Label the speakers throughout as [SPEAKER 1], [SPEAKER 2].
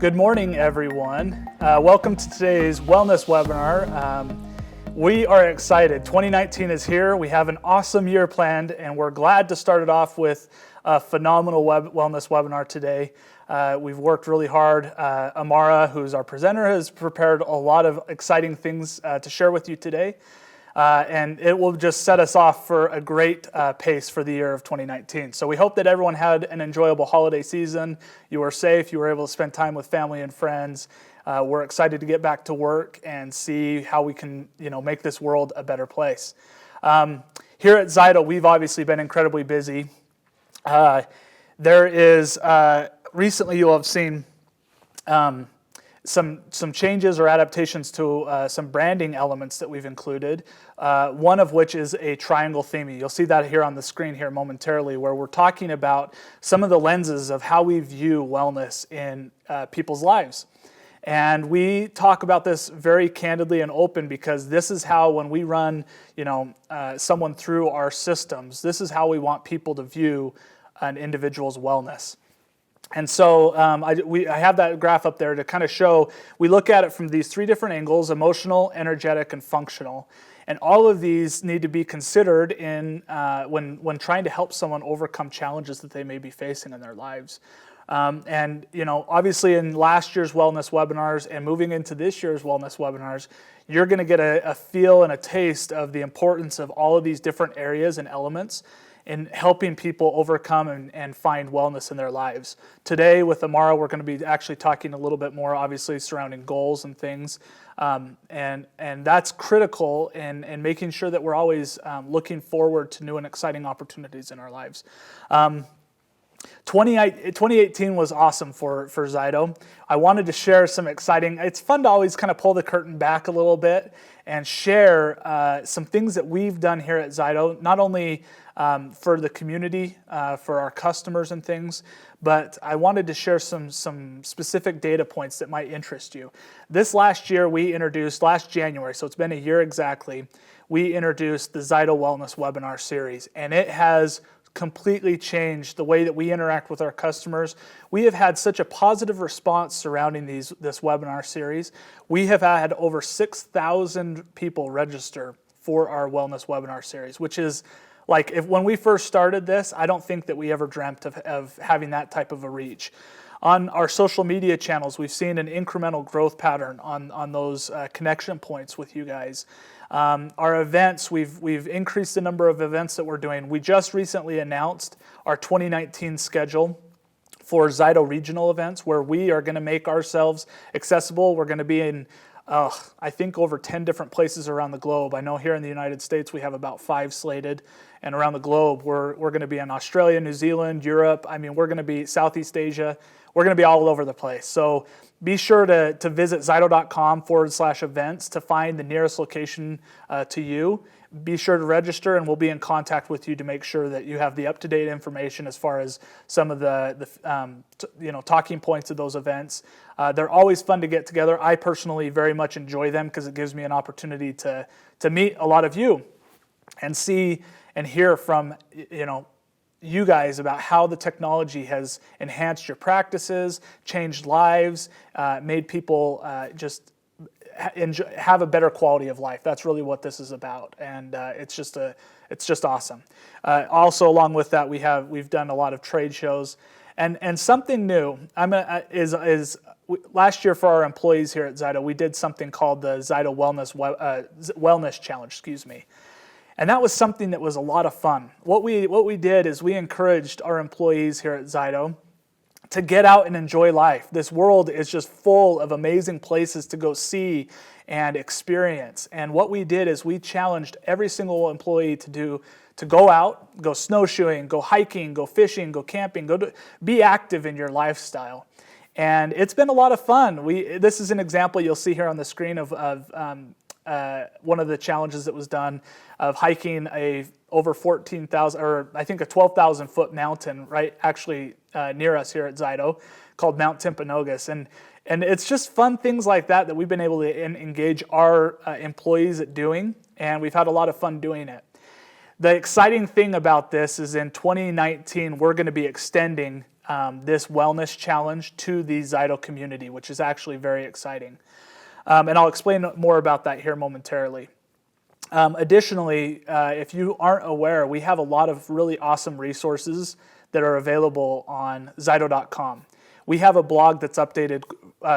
[SPEAKER 1] Good morning, everyone. Welcome to today's wellness webinar. We are excited. 2019 is here. We have an awesome year planned, and we're glad to start it off with a phenomenal wellness webinar today. We've worked really hard. Amara, who's our presenter, has prepared a lot of exciting things to share with you today. And it will just set us off for a great pace for the year of 2019. So we hope that everyone had an enjoyable holiday season. You were safe. You were able to spend time with family and friends. We're excited to get back to work and see how we can, make this world a better place. Here at ZYTO, we've obviously been incredibly busy. There is recently you'll have seen some changes or adaptations to some branding elements that we've included, one of which is a triangle theme. You'll see that here on the screen here momentarily, where we're talking about some of the lenses of how we view wellness in people's lives. And we talk about this very candidly and open because this is how, when we run someone through our systems, this is how we want people to view an individual's wellness. And so I have that graph up there to kind of show, we look at it from these three different angles: emotional, energetic, and functional. And all of these need to be considered in when trying to help someone overcome challenges that they may be facing in their lives. Obviously in last year's wellness webinars and moving into this year's wellness webinars, you're going to get a feel and a taste of the importance of all of these different areas and elements in helping people overcome and find wellness in their lives. Today with Amara, we're going to be actually talking a little bit more, obviously, surrounding goals and things. And that's critical in making sure that we're always looking forward to new and exciting opportunities in our lives. 2018 was awesome for ZYTO. I wanted to share some exciting, it's fun to always kind of pull the curtain back a little bit and share some things that we've done here at ZYTO, not only for the community, for our customers and things, but I wanted to share some specific data points that might interest you. This last year we introduced, last January, so it's been a year exactly, we introduced the ZYTO Wellness Webinar Series, and it has completely changed the way that we interact with our customers. We have had such a positive response surrounding this webinar series. We have had over 6,000 people register for our wellness webinar series, which is when we first started this, I don't think that we ever dreamt of having that type of a reach. On our social media channels, we've seen an incremental growth pattern on those connection points with you guys. Our events, we've increased the number of events that we're doing. We just recently announced our 2019 schedule for ZYTO regional events, where we are going to make ourselves accessible. We're going to be in I think over 10 different places around the globe. I know here in the United States we have about 5 slated, and around the globe we're going to be in Australia, New Zealand, Europe. We're going to be Southeast Asia. We're going to be all over the place. So be sure to visit zyto.com/events to find the nearest location to you. Be sure to register, and we'll be in contact with you to make sure that you have the up-to-date information as far as some of the talking points of those events. They're always fun to get together. I personally very much enjoy them because it gives me an opportunity to meet a lot of you and see and hear from you guys about how the technology has enhanced your practices, changed lives, made people just have a better quality of life. That's really what this is about, and it's just awesome. Also, along with that, we've done a lot of trade shows, and something new. Last year for our employees here at ZYTO, we did something called the ZYTO Wellness Challenge. And that was something that was a lot of fun. What we did is we encouraged our employees here at ZYTO to get out and enjoy life. This world is just full of amazing places to go see and experience. And what we did is we challenged every single employee to go out, go snowshoeing, go hiking, go fishing, go camping, be active in your lifestyle. And it's been a lot of fun. This is an example you'll see here on the screen of one of the challenges that was done of hiking over 14,000, or I think a 12,000 foot mountain, right? Actually near us here at ZYTO, called Mount Timpanogos. And it's just fun things like that we've been able to engage our employees at doing, and we've had a lot of fun doing it. The exciting thing about this is in 2019, we're going to be extending this wellness challenge to the ZYTO community, which is actually very exciting. And I'll explain more about that here momentarily. Additionally, if you aren't aware, we have a lot of really awesome resources that are available on ZYTO.com. We have a blog that's updated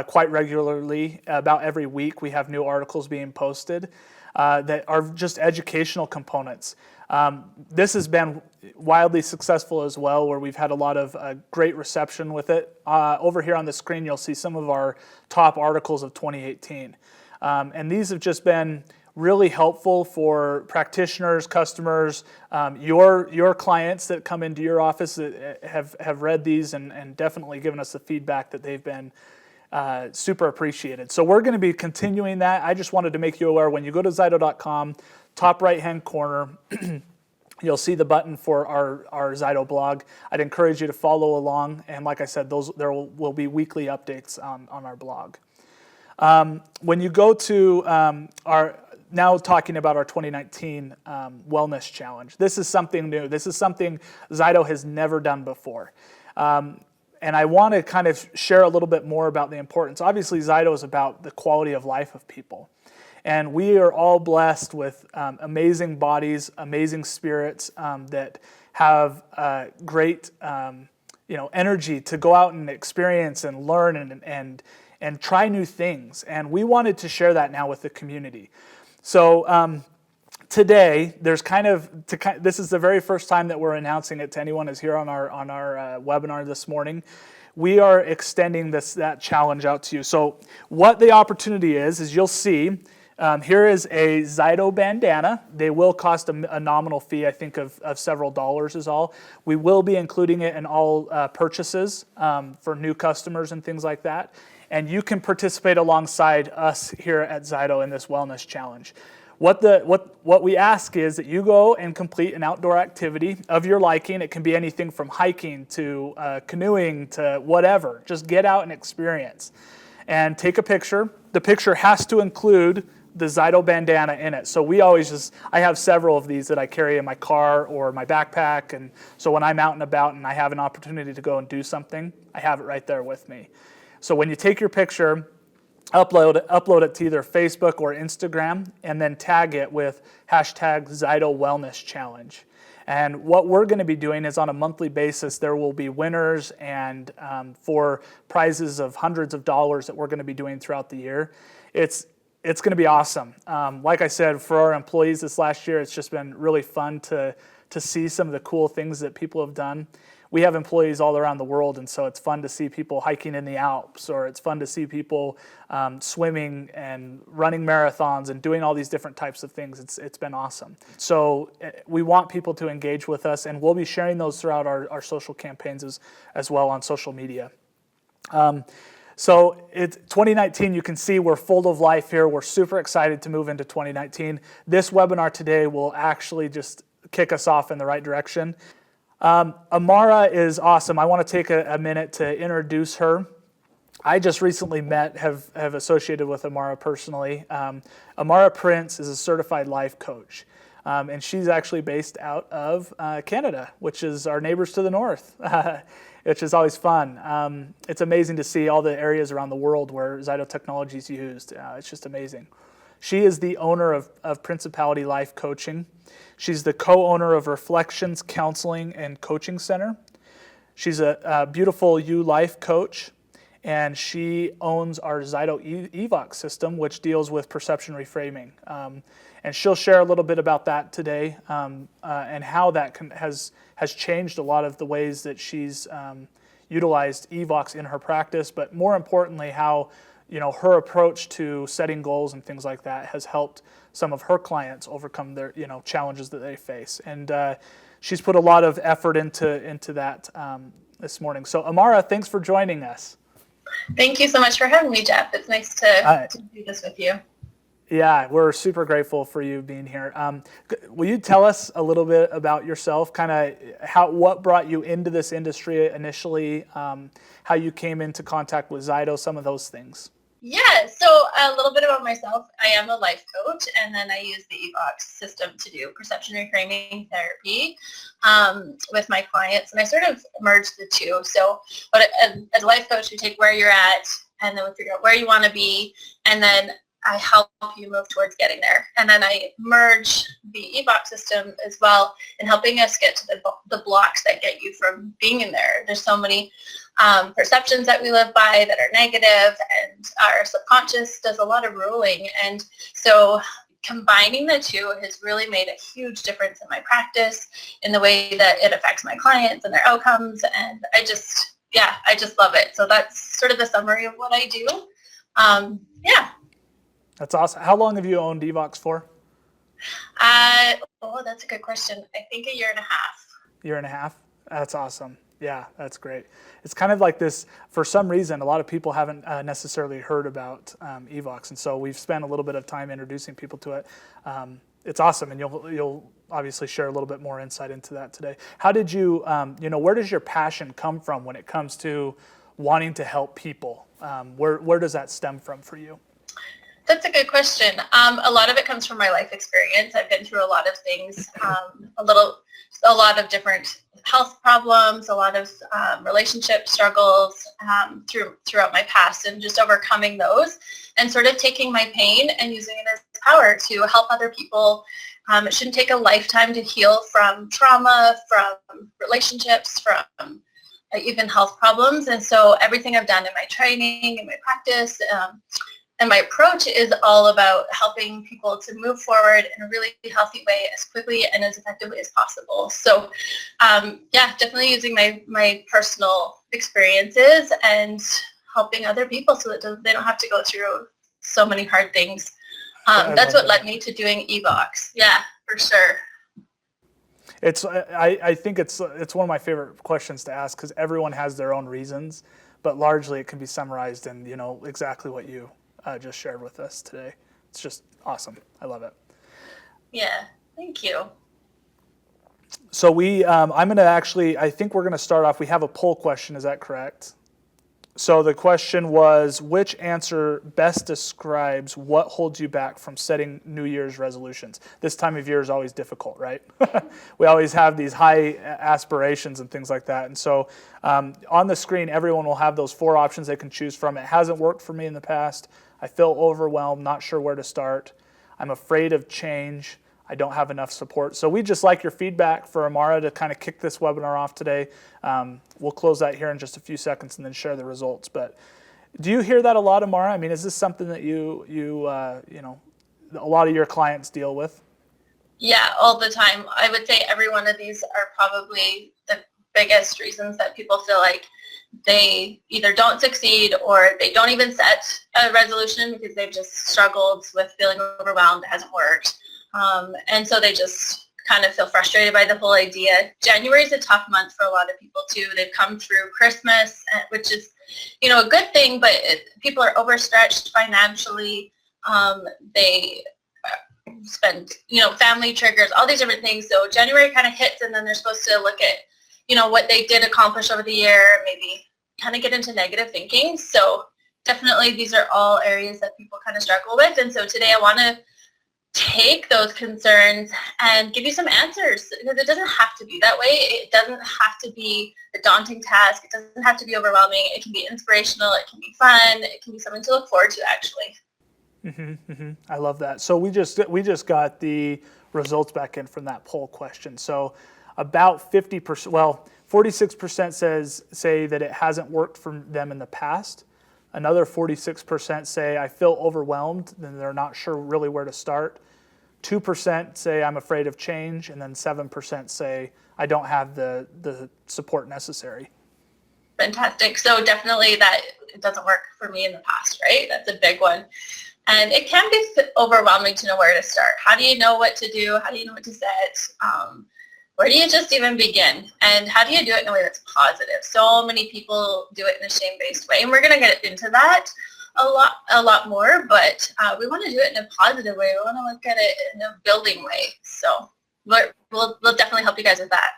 [SPEAKER 1] quite regularly. About every week, we have new articles being posted that are just educational components. This has been wildly successful as well, where we've had a lot of great reception with it. Over here on the screen, you'll see some of our top articles of 2018. And these have just been really helpful for practitioners, customers, your clients that come into your office that have read these and definitely given us the feedback that they've been super appreciated. So we're going to be continuing that. I just wanted to make you aware, when you go to ZYTO.com, top right-hand corner, you'll see the button for our ZYTO blog. I'd encourage you to follow along. And like I said, there will be weekly updates on our blog. When you go to now talking about our 2019 Wellness Challenge. This is something new. This is something ZYTO has never done before. And I want to kind of share a little bit more about the importance. Obviously, ZYTO is about the quality of life of people. And we are all blessed with amazing bodies, amazing spirits that have great energy to go out and experience and learn and try new things. And we wanted to share that now with the community. So today, this is the very first time that we're announcing it to anyone who's here on our webinar this morning. We are extending that challenge out to you. So what the opportunity is you'll see, here is a ZYTO bandana. They will cost a nominal fee, I think, of several dollars is all. We will be including it in all purchases for new customers and things like that. And you can participate alongside us here at ZYTO in this wellness challenge. What we ask is that you go and complete an outdoor activity of your liking. It can be anything from hiking to canoeing to whatever. Just get out and experience. And take a picture. The picture has to include the ZYTO bandana in it. So I have several of these that I carry in my car or my backpack. And so when I'm out and about and I have an opportunity to go and do something, I have it right there with me. So when you take your picture, upload it to either Facebook or Instagram, and then tag it with hashtag ZYTO Wellness Challenge. And what we're going to be doing is on a monthly basis, there will be winners and for prizes of hundreds of dollars that we're going to be doing throughout the year. It's going to be awesome. Like I said, for our employees this last year, it's just been really fun to see some of the cool things that people have done. We have employees all around the world, and so it's fun to see people hiking in the Alps, or it's fun to see people swimming and running marathons and doing all these different types of things. It's been awesome. So we want people to engage with us, and we'll be sharing those throughout our social campaigns as well on social media. So it's 2019, you can see we're full of life here. We're super excited to move into 2019. This webinar today will actually just kick us off in the right direction. Amara is awesome. I want to take a minute to introduce her. I just recently have associated with Amara personally. Amara Prince is a certified life coach, and she's actually based out of Canada, which is our neighbors to the north, which is always fun. It's amazing to see all the areas around the world where ZYTO technology is used. It's just amazing. She is the owner of Principality Life Coaching. She's the co-owner of Reflections Counseling and Coaching Center. She's a beautiful life coach, and she owns our ZYTO EVOX system, which deals with perception reframing. And she'll share a little bit about that today and how that has changed a lot of the ways that she's utilized EVOX in her practice, but more importantly, how her approach to setting goals and things like that has helped some of her clients overcome their challenges that they face. And she's put a lot of effort into that this morning. So Amara, thanks for joining us.
[SPEAKER 2] Thank you so much for having me, Jeff. It's nice to do this with you.
[SPEAKER 1] Yeah, we're super grateful for you being here. Will you tell us a little bit about yourself, kind of what brought you into this industry initially, how you came into contact with ZYTO, some of those things?
[SPEAKER 2] Yeah, so a little bit about myself. I am a life coach, and then I use the EVOX system to do perception reframing therapy with my clients, and I sort of merge the two. So but as a life coach, we take where you're at, and then we figure out where you want to be, and then I help you move towards getting there. And then I merge the EVOX system as well in helping us get to the blocks that get you from being in there. There's so many perceptions that we live by that are negative, and our subconscious does a lot of ruling. And so combining the two has really made a huge difference in my practice, in the way that it affects my clients and their outcomes. And I just love it. So that's sort of the summary of what I do. Yeah.
[SPEAKER 1] That's awesome. How long have you owned EVOX for?
[SPEAKER 2] That's a good question. I think a year and a half.
[SPEAKER 1] Year and a half? That's awesome. Yeah, that's great. It's kind of like this, for some reason, a lot of people haven't necessarily heard about EVOX, and so we've spent a little bit of time introducing people to it. It's awesome, and you'll obviously share a little bit more insight into that today. How did you, where does your passion come from when it comes to wanting to help people? Where does that stem from for you?
[SPEAKER 2] That's a good question. A lot of it comes from my life experience. I've been through a lot of things, a lot of different health problems, a lot of relationship struggles throughout my past, and just overcoming those and sort of taking my pain and using it as power to help other people. It shouldn't take a lifetime to heal from trauma, from relationships, from even health problems. And so everything I've done in my training and my practice and my approach is all about helping people to move forward in a really healthy way as quickly and as effectively as possible. So definitely using my personal experiences and helping other people so that they don't have to go through so many hard things. That's what led me to doing EVOX. Yeah, for sure.
[SPEAKER 1] I think it's one of my favorite questions to ask, because everyone has their own reasons, but largely it can be summarized in exactly what you just shared with us today. It's just awesome. I love it.
[SPEAKER 2] Yeah, thank you.
[SPEAKER 1] So I think we're going to start off, we have a poll question, is that correct? So the question was, which answer best describes what holds you back from setting New Year's resolutions? This time of year is always difficult, right? We always have these high aspirations and things like that. And so on the screen, everyone will have those 4 options they can choose from. It hasn't worked for me in the past. I feel overwhelmed, not sure where to start. I'm afraid of change. I don't have enough support. So we just like your feedback for Amara to kind of kick this webinar off today. We'll close that here in just a few seconds and then share the results. But do you hear that a lot, Amara? I mean, is this something that a lot of your clients deal with?
[SPEAKER 2] Yeah, all the time. I would say every one of these are probably the biggest reasons that people feel like they either don't succeed or they don't even set a resolution because they've just struggled with feeling overwhelmed. It hasn't worked. And so they just kind of feel frustrated by the whole idea. January is a tough month for a lot of people too. They've come through Christmas, which is, a good thing, but people are overstretched financially. They spend, family triggers, all these different things. So January kind of hits, and then they're supposed to look at, what they did accomplish over the year, maybe kind of get into negative thinking. So definitely these are all areas that people kind of struggle with. And so today I want to take those concerns and give you some answers, because it doesn't have to be that way. It doesn't have to be a daunting task. It doesn't have to be overwhelming. It can be inspirational. It can be fun. It can be something to look forward to, actually.
[SPEAKER 1] I love that. So we just got the results back in from that poll question. So about 50%, 46% say that it hasn't worked for them in the past. Another 46% say, I feel overwhelmed, and they're not sure really where to start. 2% say, I'm afraid of change, and then 7% say, I don't have the support necessary.
[SPEAKER 2] Fantastic. So definitely that it doesn't work for me in the past, right? That's a big one. And it can be overwhelming to know where to start. How do you know what to do? How do you know what to set? Where do you just even begin? And how do you do it in a way that's positive? So many people do it in a shame-based way, and we're going to get into that a lot more, but we want to do it in a positive way. We want to look at it in a building way. So we'll definitely help you guys with that.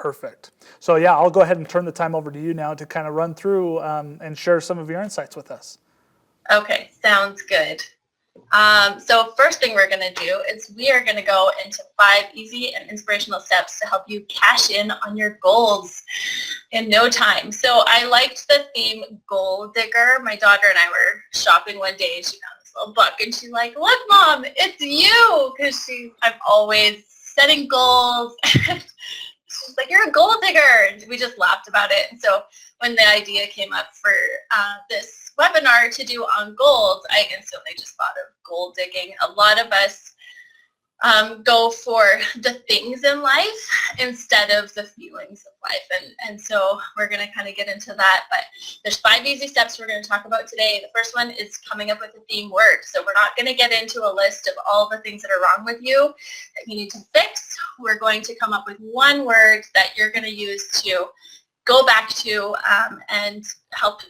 [SPEAKER 1] Perfect. So yeah, I'll go ahead and turn the time over to you now to kind of run through and share some of your insights with us.
[SPEAKER 2] Okay, sounds good. So first thing we're going to do is we are going to go into 5 easy and inspirational steps to help you cash in on your goals in no time. So I liked the theme Goal Digger. My daughter and I were shopping one day and she found this little book and she's like, look, Mom, it's you. Because I'm always setting goals. She's like, you're a goal digger. And we just laughed about it. And so when the idea came up for this webinar to do on goals, I instantly just thought of goal digging. A lot of us go for the things in life instead of the feelings of life. And so we're going to kind of get into that. But there's 5 easy steps we're going to talk about today. The first one is coming up with a theme word. So we're not going to get into a list of all the things that are wrong with you that you need to fix. We're going to come up with one word that you're going to use to go back to and help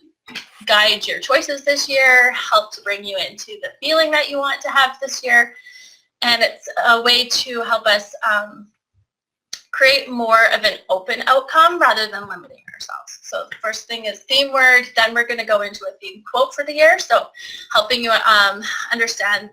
[SPEAKER 2] guide your choices this year, help to bring you into the feeling that you want to have this year. And it's a way to help us create more of an open outcome rather than limiting ourselves. So the first thing is theme word, then we're going to go into a theme quote for the year. So helping you understand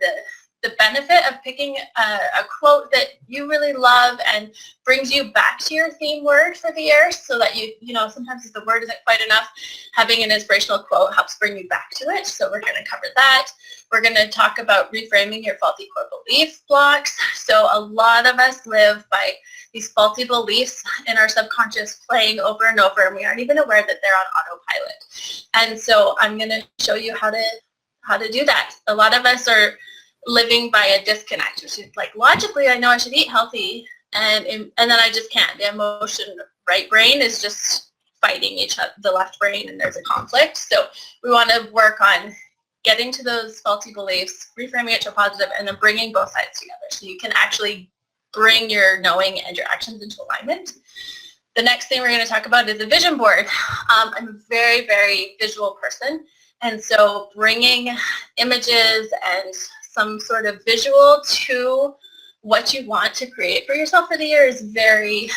[SPEAKER 2] the benefit of picking a quote that you really love and brings you back to your theme word for the year, so that you know, sometimes if the word isn't quite enough, having an inspirational quote helps bring you back to it. So we're going to cover that. We're going to talk about reframing your faulty core belief blocks. So a lot of us live by these faulty beliefs in our subconscious playing over and over, and we aren't even aware that they're on autopilot. And so I'm going to show you how to do that. A lot of us are living by a disconnect, which is like, logically I know I should eat healthy, and then I just can't. The emotion right brain is just fighting each other, the left brain, and there's a conflict. So we want to work on getting to those faulty beliefs, reframing it to a positive, and then bringing both sides together so you can actually bring your knowing and your actions into alignment. The next thing we're going to talk about is a vision board. I'm a very, very visual person, and so bringing images and some sort of visual to what you want to create for yourself for the year is very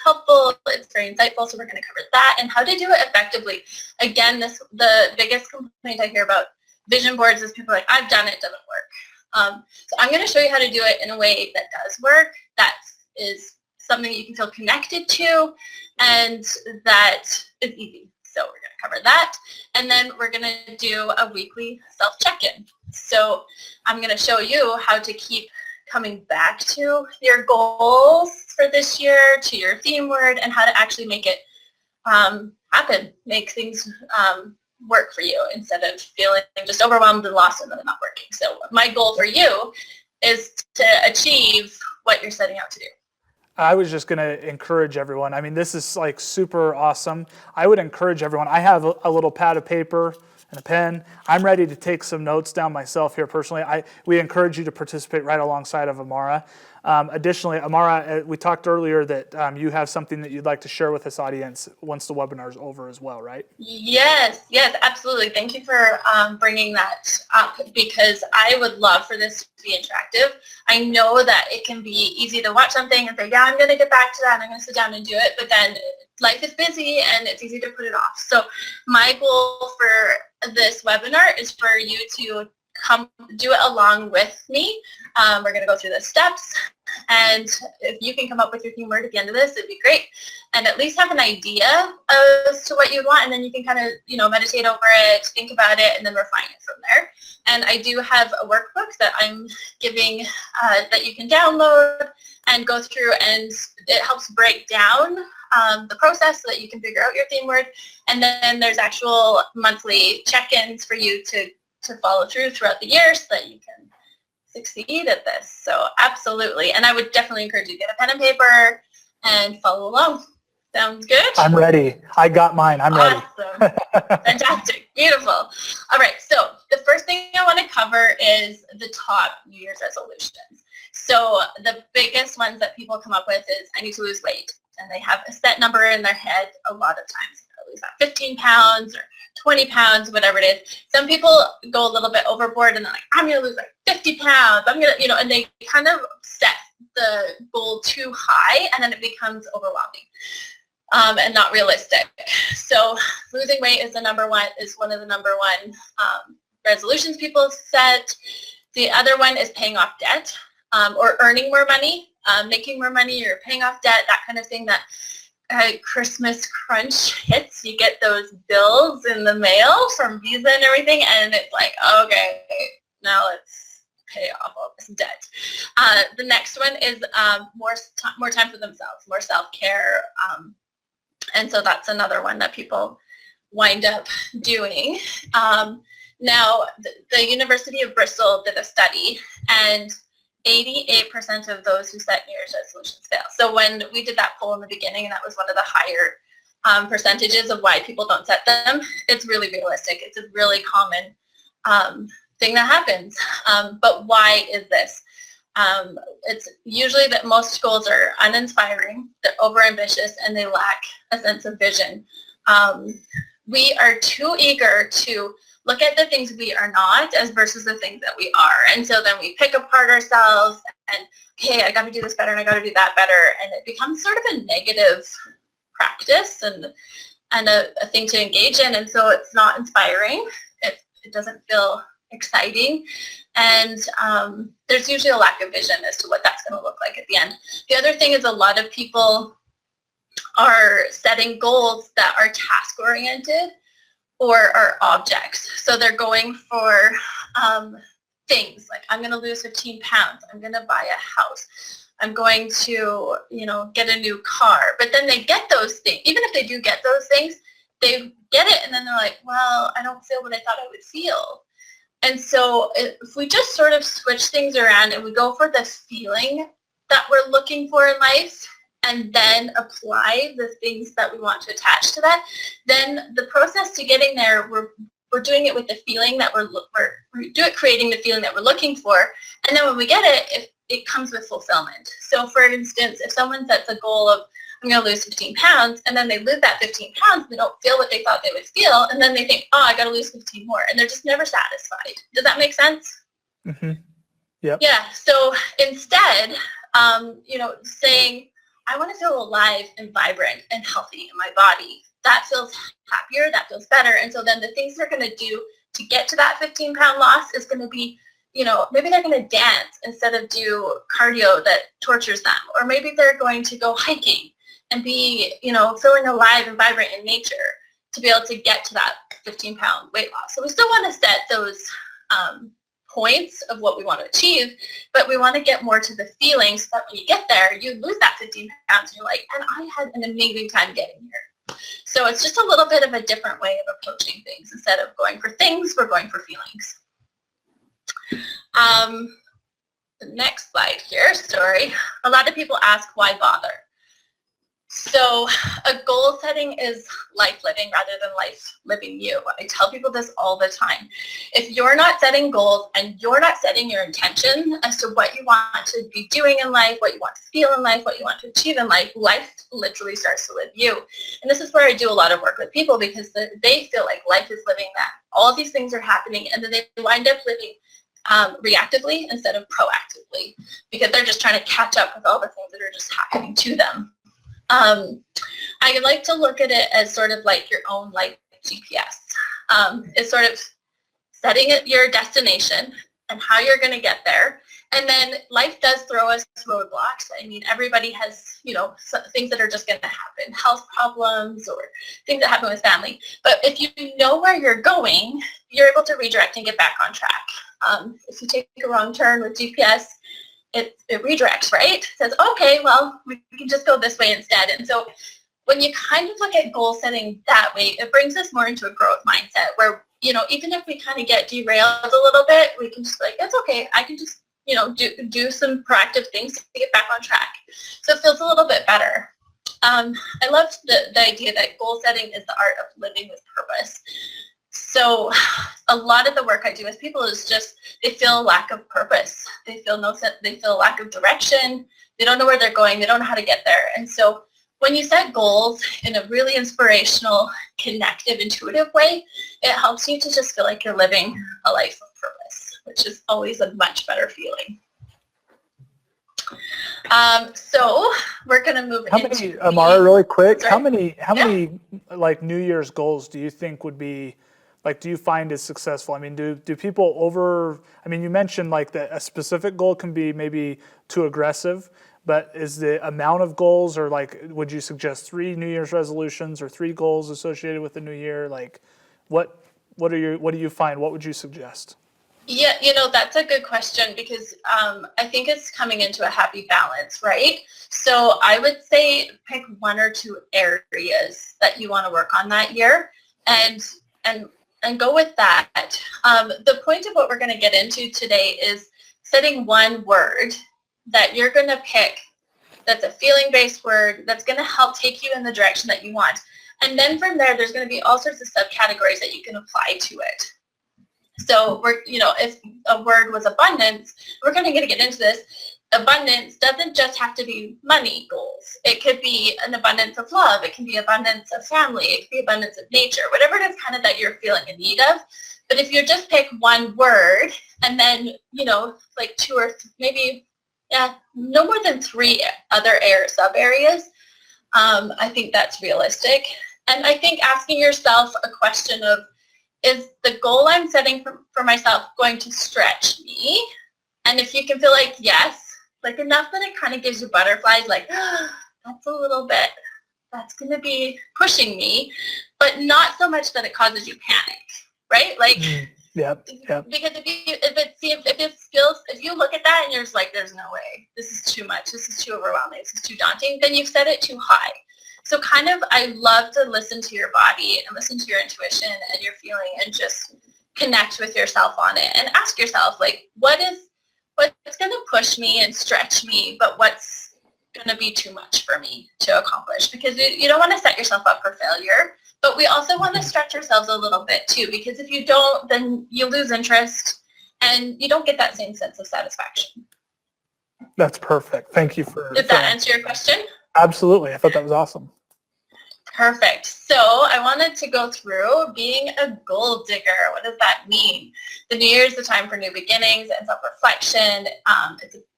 [SPEAKER 2] helpful. It's very insightful. So we're going to cover that and how to do it effectively. Again, the biggest complaint I hear about vision boards is people are like, I've done it, doesn't work. So I'm going to show you how to do it in a way that does work, that is something you can feel connected to, and that is easy. So we're going to cover that. And then we're going to do a weekly self-check-in. So I'm going to show you how to keep coming back to your goals for this year, to your theme word, and how to actually make it happen, make things work for you instead of feeling just overwhelmed and lost and then not working. So my goal for you is to achieve what you're setting out to do.
[SPEAKER 1] I was just going to encourage everyone. I mean, this is like super awesome. I would encourage everyone. I have a little pad of paper and a pen. I'm ready to take some notes down myself here personally. We encourage you to participate right alongside of Amara. Additionally, Amara, we talked earlier that you have something that you'd like to share with this audience once the webinar is over as well, right?
[SPEAKER 2] Yes, absolutely. Thank you for bringing that up, because I would love for this to be interactive. I know that it can be easy to watch something and say, yeah, I'm going to get back to that and I'm going to sit down and do it, but then life is busy and it's easy to put it off. So my goal for this webinar is for you to come do it along with me. We're going to go through the steps, and if you can come up with your theme word at the end of this, it'd be great, and at least have an idea as to what you'd want, and then you can kind of, meditate over it, think about it, and then refine it from there. And I do have a workbook that I'm giving that you can download and go through, and it helps break down the process so that you can figure out your theme word. And then there's actual monthly check-ins for you to follow throughout the year so that you can succeed at this. So absolutely. And I would definitely encourage you to get a pen and paper and follow along. Sounds good?
[SPEAKER 1] I'm ready. I got mine. I'm ready.
[SPEAKER 2] Awesome. Fantastic. Beautiful. All right. So the first thing I want to cover is the top New Year's resolutions. So the biggest ones that people come up with is, I need to lose weight. And they have a set number in their head a lot of times. Lose that 15 pounds or 20 pounds, whatever it is. Some people go a little bit overboard and they're like, I'm going to lose like 50 pounds. I'm going to, and they kind of set the goal too high, and then it becomes overwhelming and not realistic. So losing weight is one of the number one resolutions people set. The other one is paying off debt or earning more money, making more money, or paying off debt, that kind of thing. That Christmas crunch hits, you get those bills in the mail from Visa and everything, and it's like, okay, now let's pay off all this debt. The next one is more time for themselves, more self-care, and so that's another one that people wind up doing. Now, the University of Bristol did a study, and 88% of those who set New Year's resolutions fail. So when we did that poll in the beginning, and that was one of the higher percentages of why people don't set them, it's really realistic. It's a really common thing that happens. But why is this? It's usually that most goals are uninspiring, they're overambitious, and they lack a sense of vision. We are too eager to look at the things we are not as versus the things that we are. And so then we pick apart ourselves and, okay, I got to do this better and I got to do that better. And it becomes sort of a negative practice and a thing to engage in. And so it's not inspiring. It doesn't feel exciting. And there's usually a lack of vision as to what that's going to look like at the end. The other thing is a lot of people are setting goals that are task-oriented or are objects. So they're going for things like, I'm going to lose 15 pounds. I'm going to buy a house. I'm going to, get a new car. But then they get those things. Even if they do get those things, they get it and then they're like, well, I don't feel what I thought I would feel. And so if we just sort of switch things around and we go for the feeling that we're looking for in life, and then apply the things that we want to attach to that, then the process to getting there, we're doing it with the feeling that creating the feeling that we're looking for, and then when we get it comes with fulfillment. So for instance, if someone sets a goal of, I'm going to lose 15 pounds, and then they lose that 15 pounds, they don't feel what they thought they would feel, and then they think, oh, I got to lose 15 more, and they're just never satisfied. Does that make sense?
[SPEAKER 1] Mm-hmm. Yep.
[SPEAKER 2] Yeah. So instead, saying, I want to feel alive and vibrant and healthy in my body. That feels happier, that feels better. And so then the things they're going to do to get to that 15-pound loss is going to be, maybe they're going to dance instead of do cardio that tortures them. Or maybe they're going to go hiking and be, feeling alive and vibrant in nature to be able to get to that 15-pound weight loss. So we still want to set those points of what we want to achieve, but we want to get more to the feeling so that when you get there, you lose that 15 pounds and you're like, and I had an amazing time getting here. So it's just a little bit of a different way of approaching things. Instead of going for things, we're going for feelings. The next slide here, sorry. A lot of people ask, why bother? So a goal setting is life living rather than life living you. I tell people this all the time. If you're not setting goals and you're not setting your intention as to what you want to be doing in life, what you want to feel in life, what you want to achieve in life, life literally starts to live you. And this is where I do a lot of work with people because they feel like life is living them. All of these things are happening and then they wind up living reactively instead of proactively because they're just trying to catch up with all the things that are just happening to them. I like to look at it as sort of like your own life GPS. It's sort of setting your destination and how you're going to get there. And then life does throw us roadblocks. I mean, everybody has, things that are just going to happen, health problems or things that happen with family. But if you know where you're going, you're able to redirect and get back on track. If you take a wrong turn with GPS, it redirects, right? It says, okay, well, we can just go this way instead. And so when you kind of look at goal setting that way, it brings us more into a growth mindset where, even if we kind of get derailed a little bit, we can just be like, it's okay. I can just, do some proactive things to get back on track. So it feels a little bit better. I love the idea that goal setting is the art of living with purpose. So a lot of the work I do with people is just they feel a lack of purpose. They feel a lack of direction. They don't know where they're going. They don't know how to get there. And so when you set goals in a really inspirational, connective, intuitive way, it helps you to just feel like you're living a life of purpose, which is always a much better feeling. So we're going to move
[SPEAKER 1] How
[SPEAKER 2] into
[SPEAKER 1] many, Amara, really quick,
[SPEAKER 2] Sorry.
[SPEAKER 1] how many like New Year's goals do you think would be, like, do you find is successful? I mean, do people I mean, you mentioned like that a specific goal can be maybe too aggressive, but is the amount of goals, or like, would you suggest 3 New Year's resolutions or 3 goals associated with the new year? Like, what do you find? What would you suggest?
[SPEAKER 2] Yeah, that's a good question because I think it's coming into a happy balance, right? So I would say pick 1 or 2 areas that you want to work on that year, and and go with that. The point of what we're going to get into today is setting 1 word that you're going to pick that's a feeling-based word that's going to help take you in the direction that you want. And then from there's going to be all sorts of subcategories that you can apply to it. So if a word was abundance, we're going to get into this. Abundance doesn't just have to be money goals. It could be an abundance of love. It can be abundance of family. It could be abundance of nature, whatever it is kind of that you're feeling in need of. But if you just pick 1 word and then, like 2 or maybe, no more than 3 other sub areas, I think that's realistic. And I think asking yourself a question of, is the goal I'm setting for myself going to stretch me? And if you can feel like yes, like enough that it kind of gives you butterflies, like, that's a little bit, that's going to be pushing me, but not so much that it causes you panic, right? Like,
[SPEAKER 1] Yep.
[SPEAKER 2] Because if you look at that and you're just like, there's no way, this is too much, this is too overwhelming, this is too daunting, then you've set it too high. So I love to listen to your body and listen to your intuition and your feeling and just connect with yourself on it and ask yourself, like, what's going to push me and stretch me, but what's going to be too much for me to accomplish? Because you don't want to set yourself up for failure, but we also want to stretch ourselves a little bit too, because if you don't, then you lose interest and you don't get that same sense of satisfaction.
[SPEAKER 1] That's perfect. Thank you for...
[SPEAKER 2] Did that answer your question?
[SPEAKER 1] Absolutely. I thought that was awesome.
[SPEAKER 2] Perfect. So I wanted to go through being a goal digger. What does that mean? The new year is the time for new beginnings and self-reflection.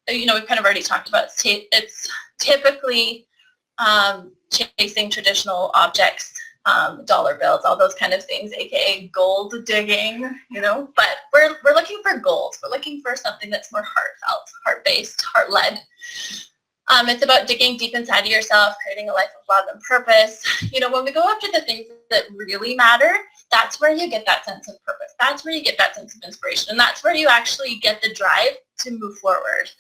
[SPEAKER 2] We've kind of already talked about it's typically chasing traditional objects, dollar bills, all those kind of things, aka gold digging, but we're looking for goals. We're looking for something that's more heartfelt, heart-based, heart-led. It's about digging deep inside of yourself, creating a life of love and purpose. When we go after the things that really matter, that's where you get that sense of purpose. That's where you get that sense of inspiration. And that's where you actually get the drive to move forward.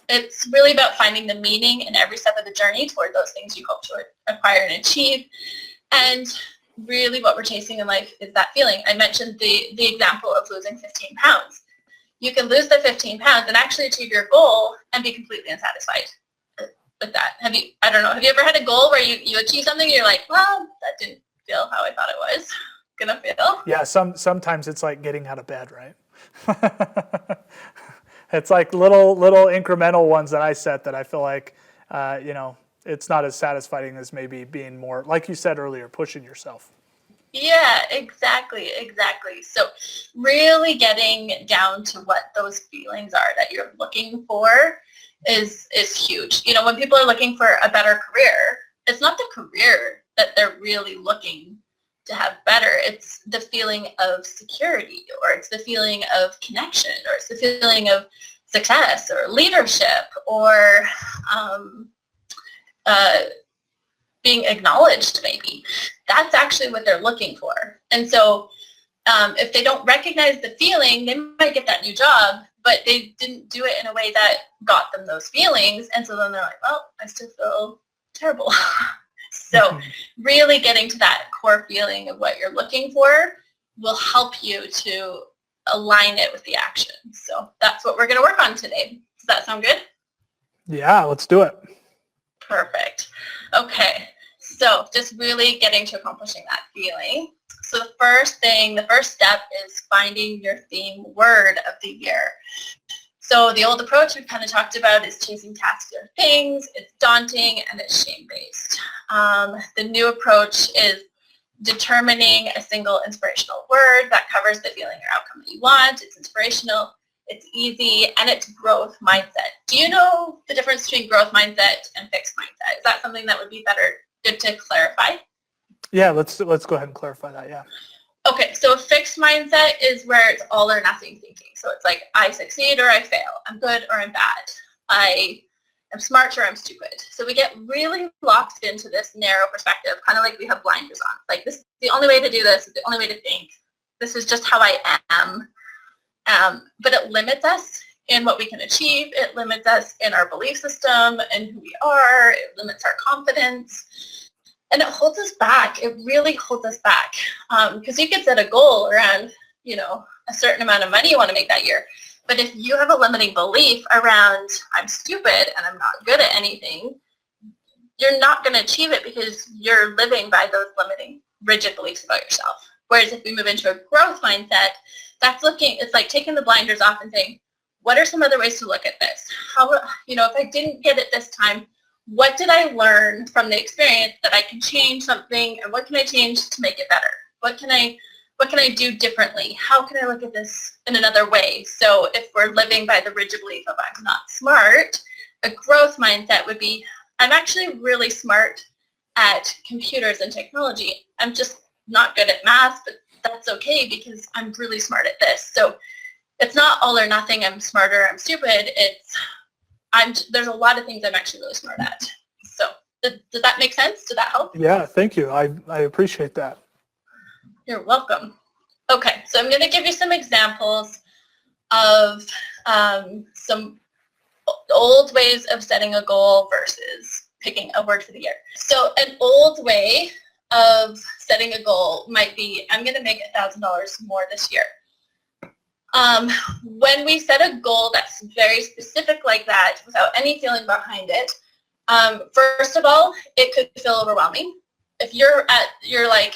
[SPEAKER 2] It's really about finding the meaning in every step of the journey toward those things you hope to acquire and achieve. And really what we're chasing in life is that feeling. I mentioned the example of losing 15 pounds. You can lose the 15 pounds and actually achieve your goal and be completely unsatisfied with that. Have you ever had a goal where you achieve something and you're like, well, that didn't feel how I thought it was gonna feel?
[SPEAKER 1] Yeah, sometimes it's like getting out of bed, right? It's like little incremental ones that I set that I feel like, it's not as satisfying as maybe being more, like you said earlier, pushing yourself.
[SPEAKER 2] Yeah, exactly. So really getting down to what those feelings are that you're looking for is huge. When people are looking for a better career, it's not the career that they're really looking to have better. It's the feeling of security, or it's the feeling of connection, or it's the feeling of success or leadership, or being acknowledged maybe. That's actually what they're looking for. And so if they don't recognize the feeling, they might get that new job, but they didn't do it in a way that got them those feelings. And so then they're like, well, I still feel terrible. So really getting to that core feeling of what you're looking for will help you to align it with the action. So that's what we're going to work on today. Does that sound good?
[SPEAKER 1] Yeah, let's do it. Perfect.
[SPEAKER 2] Okay, so just really getting to accomplishing that feeling. So the first step is finding your theme word of the year. So the old approach we've kind of talked about is chasing tasks or things. It's daunting and it's shame-based. The new approach is determining a single inspirational word that covers the feeling or outcome that you want. It's inspirational, it's easy, and it's growth mindset. Do you know the difference between growth mindset and fixed mindset? Is that something that would be good to clarify?
[SPEAKER 1] Yeah, let's go ahead and clarify that, yeah.
[SPEAKER 2] Okay, so a fixed mindset is where it's all or nothing thinking. So it's like, I succeed or I fail. I'm good or I'm bad. I am smart or I'm stupid. So we get really locked into this narrow perspective, kind of like we have blinders on. Like, this is the only way to do this, the only way to think. This is just how I am. But it limits us in what we can achieve. It limits us in our belief system and who we are. It limits our confidence. And it holds us back. It really holds us back. Because you could set a goal around, a certain amount of money you want to make that year. But if you have a limiting belief around, I'm stupid and I'm not good at anything, you're not going to achieve it because you're living by those limiting, rigid beliefs about yourself. Whereas if we move into a growth mindset, it's like taking the blinders off and saying, what are some other ways to look at this? If I didn't get it this time, what did I learn from the experience that I can change something, and what can I change to make it better? What can I do differently? How can I look at this in another way? So if we're living by the rigid belief of I'm not smart, a growth mindset would be, I'm actually really smart at computers and technology. I'm just not good at math, but that's okay because I'm really smart at this. So it's not all or nothing, I'm smarter, I'm stupid. There's a lot of things I'm actually really smart at. So does that make sense? Did that help?
[SPEAKER 1] Yeah, thank you. I appreciate that.
[SPEAKER 2] You're welcome. Okay, so I'm going to give you some examples of some old ways of setting a goal versus picking a word for the year. So an old way of setting a goal might be, I'm going to make $1,000 more this year. When we set a goal that's very specific like that, without any feeling behind it, first of all, it could feel overwhelming. If you're like,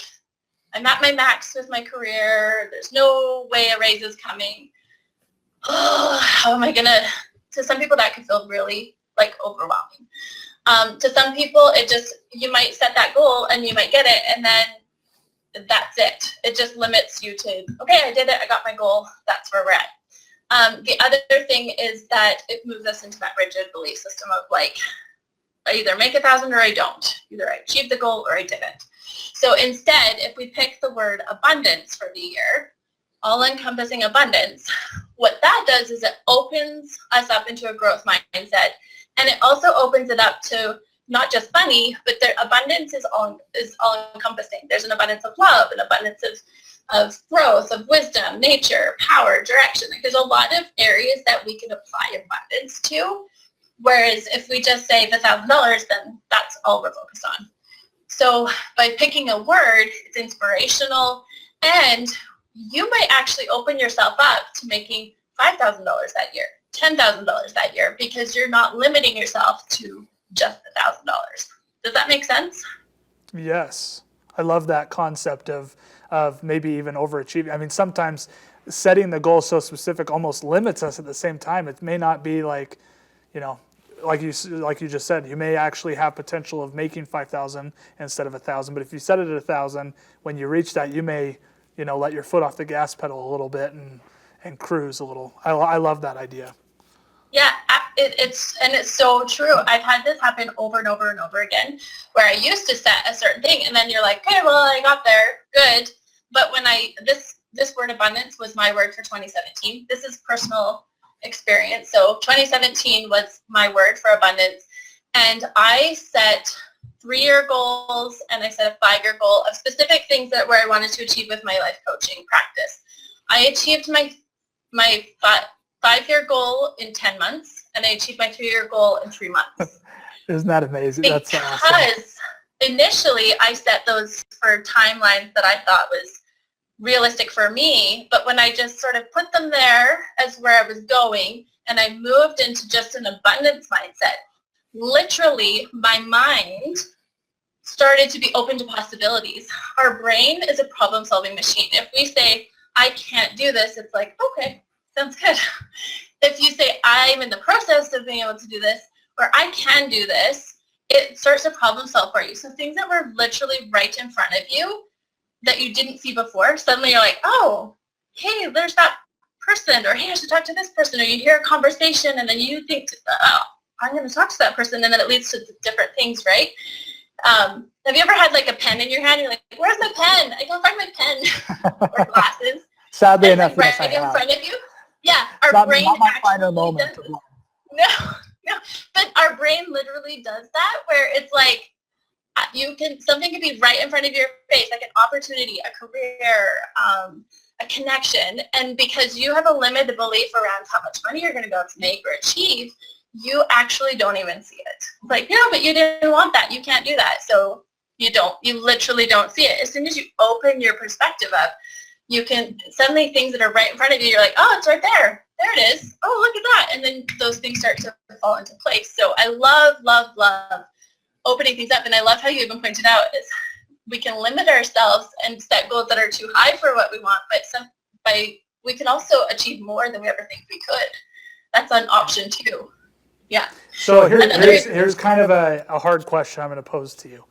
[SPEAKER 2] I'm at my max with my career, there's no way a raise is coming. Oh, how am I gonna? To some people that could feel really like overwhelming. To some people, you might set that goal and you might get it, and then that's it. It just limits you to, okay, I did it, I got my goal, that's where we're at. The other thing is that it moves us into that rigid belief system of like, I either make 1,000 or I don't. Either I achieved the goal or I didn't. So instead, if we pick the word abundance for the year, all-encompassing abundance, what that does is it opens us up into a growth mindset, and it also opens it up to not just money, but their abundance is all-encompassing. There's an abundance of love, an abundance of growth, of wisdom, nature, power, direction. Like, there's a lot of areas that we can apply abundance to, whereas if we just say the $1,000, then that's all we're focused on. So by picking a word, it's inspirational, and you might actually open yourself up to making $5,000 that year, $10,000 that year, because you're not limiting yourself to just $1,000. Does that make sense?
[SPEAKER 1] Yes. I love that concept of maybe even overachieving. I mean, sometimes setting the goal so specific almost limits us at the same time. It may not be like, like you just said, you may actually have potential of making 5,000 instead of 1,000. But if you set it at 1,000, when you reach that, you may, let your foot off the gas pedal a little bit and cruise a little. I love that idea.
[SPEAKER 2] Yeah, it's so true. I've had this happen over and over and over again, where I used to set a certain thing, and then you're like, okay, well, I got there, good. But when this word abundance was my word for 2017. This is personal experience. So 2017 was my word for abundance, and I set 3-year goals and I set a 5-year goal of specific things where I wanted to achieve with my life coaching practice. I achieved my 5-year goal in 10 months, and I achieved my 3-year goal in 3 months.
[SPEAKER 1] Isn't that amazing?
[SPEAKER 2] That's awesome. Because initially I set those for timelines that I thought was realistic for me, but when I just sort of put them there as where I was going, and I moved into just an abundance mindset, literally my mind started to be open to possibilities. Our brain is a problem-solving machine. If we say, I can't do this, it's like, okay, sounds good. If you say, I'm in the process of being able to do this, or I can do this, it starts to problem solve for you. So things that were literally right in front of you that you didn't see before, suddenly you're like, oh, hey, there's that person, or hey, I should talk to this person, or you hear a conversation and then you think, oh, I'm going to talk to that person, and then it leads to different things, right? Have you ever had like a pen in your hand? You're like, where's my pen? I can't find my pen or glasses.
[SPEAKER 1] Sadly
[SPEAKER 2] and
[SPEAKER 1] enough,
[SPEAKER 2] it's
[SPEAKER 1] yes,
[SPEAKER 2] like
[SPEAKER 1] I
[SPEAKER 2] right in
[SPEAKER 1] have.
[SPEAKER 2] front of you. Yeah, our
[SPEAKER 1] Not
[SPEAKER 2] brain
[SPEAKER 1] my final
[SPEAKER 2] actually
[SPEAKER 1] moment.
[SPEAKER 2] does, no, but our brain literally does that, where it's like something could be right in front of your face, like an opportunity, a career, a connection, and because you have a limited belief around how much money you're going to be able to make or achieve, you actually don't even see it. Like, no, but you didn't want that. You can't do that. So you literally don't see it. As soon as you open your perspective up, you can suddenly things that are right in front of you, you're like, oh, it's right there. There it is. Oh, look at that. And then those things start to fall into place. So I love, love, love opening things up. And I love how you even pointed out is we can limit ourselves and set goals that are too high for what we want, but we can also achieve more than we ever think we could. That's an option too. Yeah.
[SPEAKER 1] So here's kind of a hard question I'm going to pose to you.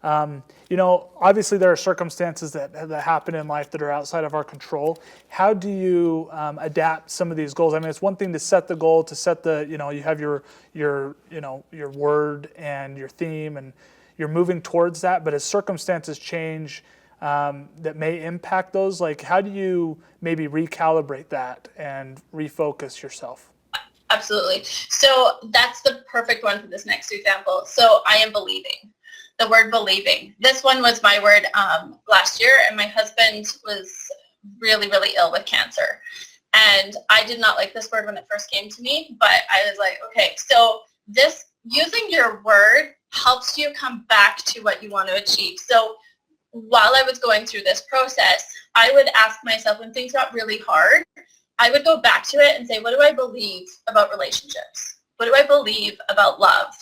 [SPEAKER 1] Obviously there are circumstances that happen in life that are outside of our control. How do you adapt some of these goals? I mean, it's one thing to set the goal, to set you have your word and your theme, and you're moving towards that. But as circumstances change that may impact those, like how do you maybe recalibrate that and refocus yourself?
[SPEAKER 2] Absolutely. So that's the perfect one for this next example. So I am believing. The word believing. This one was my word last year, and my husband was really, really ill with cancer. And I did not like this word when it first came to me, but I was like, okay, so using your word helps you come back to what you want to achieve. So while I was going through this process, I would ask myself when things got really hard, I would go back to it and say, what do I believe about relationships? What do I believe about love?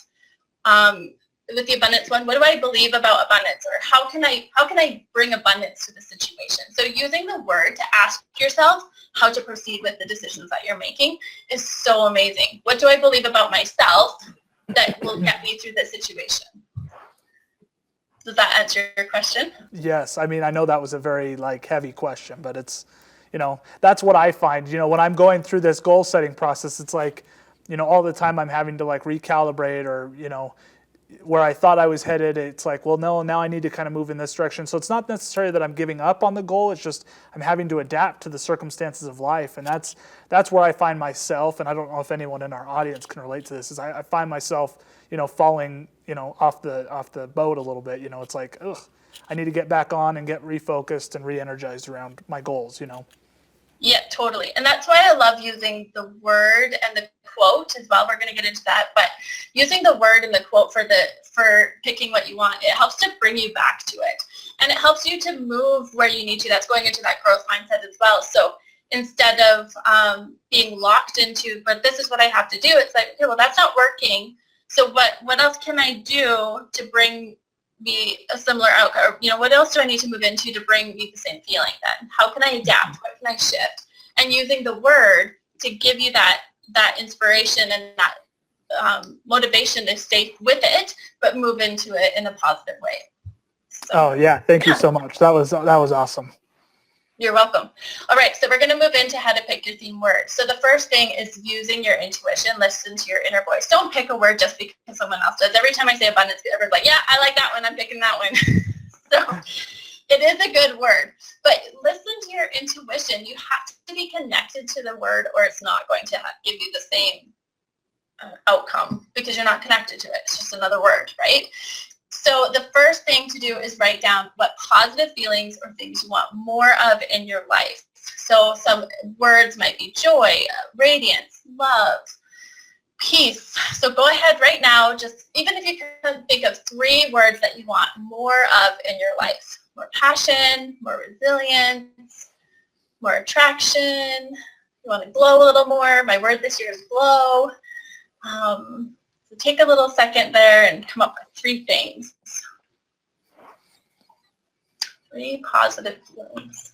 [SPEAKER 2] With the abundance one, what do I believe about abundance? Or how can I bring abundance to the situation? So using the word to ask yourself how to proceed with the decisions that you're making is so amazing. What do I believe about myself that will get me through this situation? Does that answer your question?
[SPEAKER 1] Yes. I mean, I know that was a very heavy question, but it's, that's what I find, when I'm going through this goal setting process, it's like, all the time I'm having to recalibrate or, where I thought I was headed, it's like, well, no, now I need to kind of move in this direction. So it's not necessarily that I'm giving up on the goal. It's just I'm having to adapt to the circumstances of life. And that's where I find myself, and I don't know if anyone in our audience can relate to this, is I find myself, falling, off the boat a little bit. It's like, ugh, I need to get back on and get refocused and re-energized around my goals,
[SPEAKER 2] Yeah, totally. And that's why I love using the word and the quote as well. We're going to get into that, but using the word and the quote for picking what you want, it helps to bring you back to it. And it helps you to move where you need to. That's going into that growth mindset as well. So instead of being locked into, but this is what I have to do, it's like, okay, well, that's not working. So what else can I do to bring me a similar outcome? What else do I need to move into to bring me the same feeling then? How can I adapt? What can I shift? And using the word to give you that inspiration and that motivation to stay with it, but move into it in a positive way. So,
[SPEAKER 1] oh yeah, thank you so much. That was awesome.
[SPEAKER 2] You're welcome. All right, so we're going to move into how to pick your theme word. So the first thing is using your intuition. Listen to your inner voice. Don't pick a word just because someone else does. Every time I say abundance, everyone's like, yeah, I like that one. I'm picking that one. So it is a good word. But listen to your intuition. You have to be connected to the word, or it's not going to give you the same outcome because you're not connected to it. It's just another word, right? So the first thing to do is write down what positive feelings or things you want more of in your life. So some words might be joy, radiance, love, peace. So go ahead right now, just even if you can think of 3 words that you want more of in your life. More passion, more resilience, more attraction. You want to glow a little more. My word this year is glow. So take a little second there and come up with 3 things. 3 positive feelings.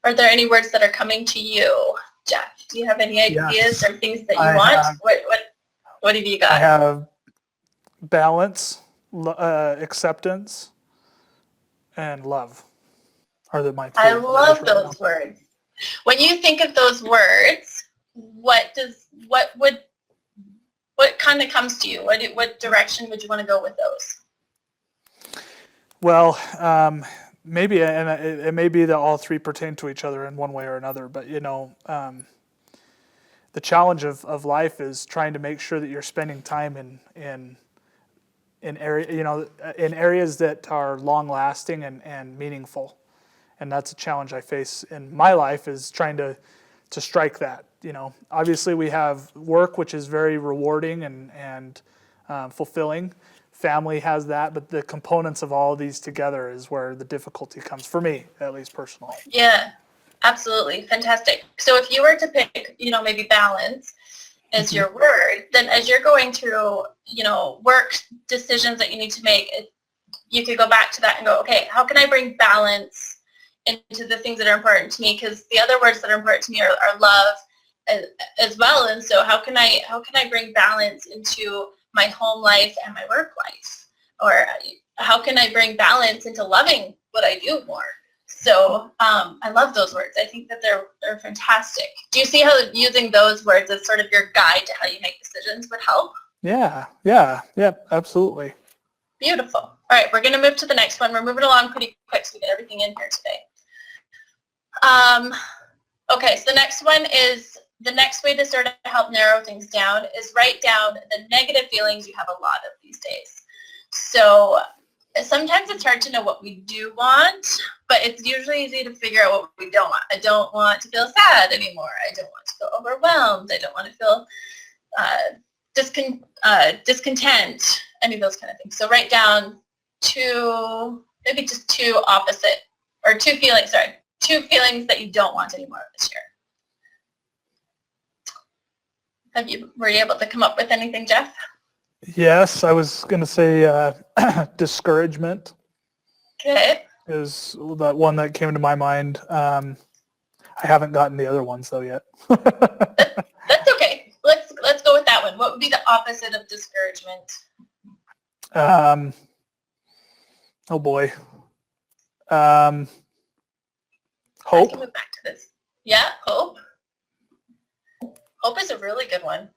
[SPEAKER 2] Are there any words that are coming to you, Jeff? Do you have any ideas or things that you want? What have you got?
[SPEAKER 1] I have balance, acceptance, and love are my two.
[SPEAKER 2] I love those words. When you think of those words, what kind of comes to you? What direction would you want to go with those?
[SPEAKER 1] Well, maybe, and it may be that all three pertain to each other in one way or another, but the challenge of life is trying to make sure that you're spending time in areas that are long lasting and meaningful. And that's a challenge I face in my life, is trying to strike that. Obviously we have work, which is very rewarding and fulfilling. Family has that, but the components of all of these together is where the difficulty comes, for me, at least personally.
[SPEAKER 2] Yeah, absolutely. Fantastic. So if you were to pick, maybe balance as your word, then as you're going through, work decisions that you need to make, you could go back to that and go, okay, how can I bring balance into the things that are important to me? Because the other words that are important to me are love as well. And so how can I bring balance into my home life and my work life? Or how can I bring balance into loving what I do more? So I love those words. I think that they're fantastic. Do you see how using those words as sort of your guide to how you make decisions would help?
[SPEAKER 1] Yeah, absolutely.
[SPEAKER 2] Beautiful. All right, we're going to move to the next one. We're moving along pretty quick so we get everything in here today. Okay, so the next one is, the next way to sort of help narrow things down is write down the negative feelings you have a lot of these days. So sometimes it's hard to know what we do want, but it's usually easy to figure out what we don't want. I don't want to feel sad anymore. I don't want to feel overwhelmed. I don't want to feel discontent, any of those kind of things. So write down maybe just two feelings that you don't want anymore this year. Were you able to come up with anything, Jeff?
[SPEAKER 1] Yes, I was going to say discouragement.
[SPEAKER 2] Okay.
[SPEAKER 1] Is that one that came to my mind. I haven't gotten the other ones though yet.
[SPEAKER 2] That's okay. Let's go with that one. What would be the opposite of discouragement?
[SPEAKER 1] Oh boy.
[SPEAKER 2] I
[SPEAKER 1] Hope.
[SPEAKER 2] can move back to this. Yeah, hope. Hope is a really good one.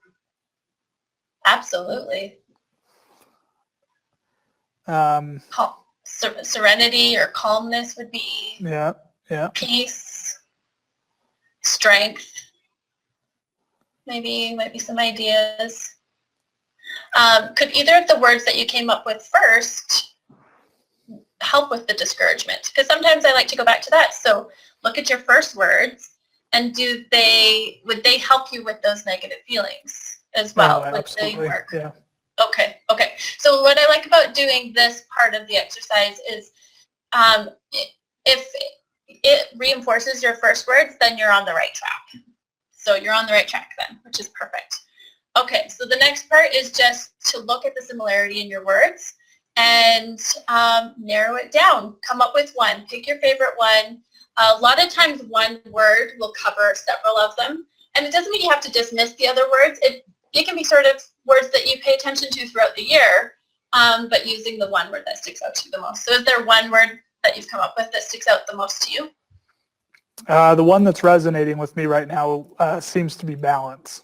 [SPEAKER 2] Absolutely. Serenity or calmness would be.
[SPEAKER 1] Yeah.
[SPEAKER 2] Peace, strength. Maybe some ideas. Could either of the words that you came up with first help with the discouragement? Because sometimes I like to go back to that. So look at your first words, and would they help you with those negative feelings as well?
[SPEAKER 1] Yeah,
[SPEAKER 2] Would they work?
[SPEAKER 1] Yeah.
[SPEAKER 2] Okay. So what I like about doing this part of the exercise is if it reinforces your first words, then you're on the right track. So you're on the right track then, which is perfect. Okay, so the next part is just to look at the similarity in your words and narrow it down. Come up with one. Pick your favorite one. A lot of times one word will cover several of them. And it doesn't mean you have to dismiss the other words. It can be sort of words that you pay attention to throughout the year, but using the one word that sticks out to you the most. So is there one word that you've come up with that sticks out the most to you?
[SPEAKER 1] The one that's resonating with me right now seems to be balance.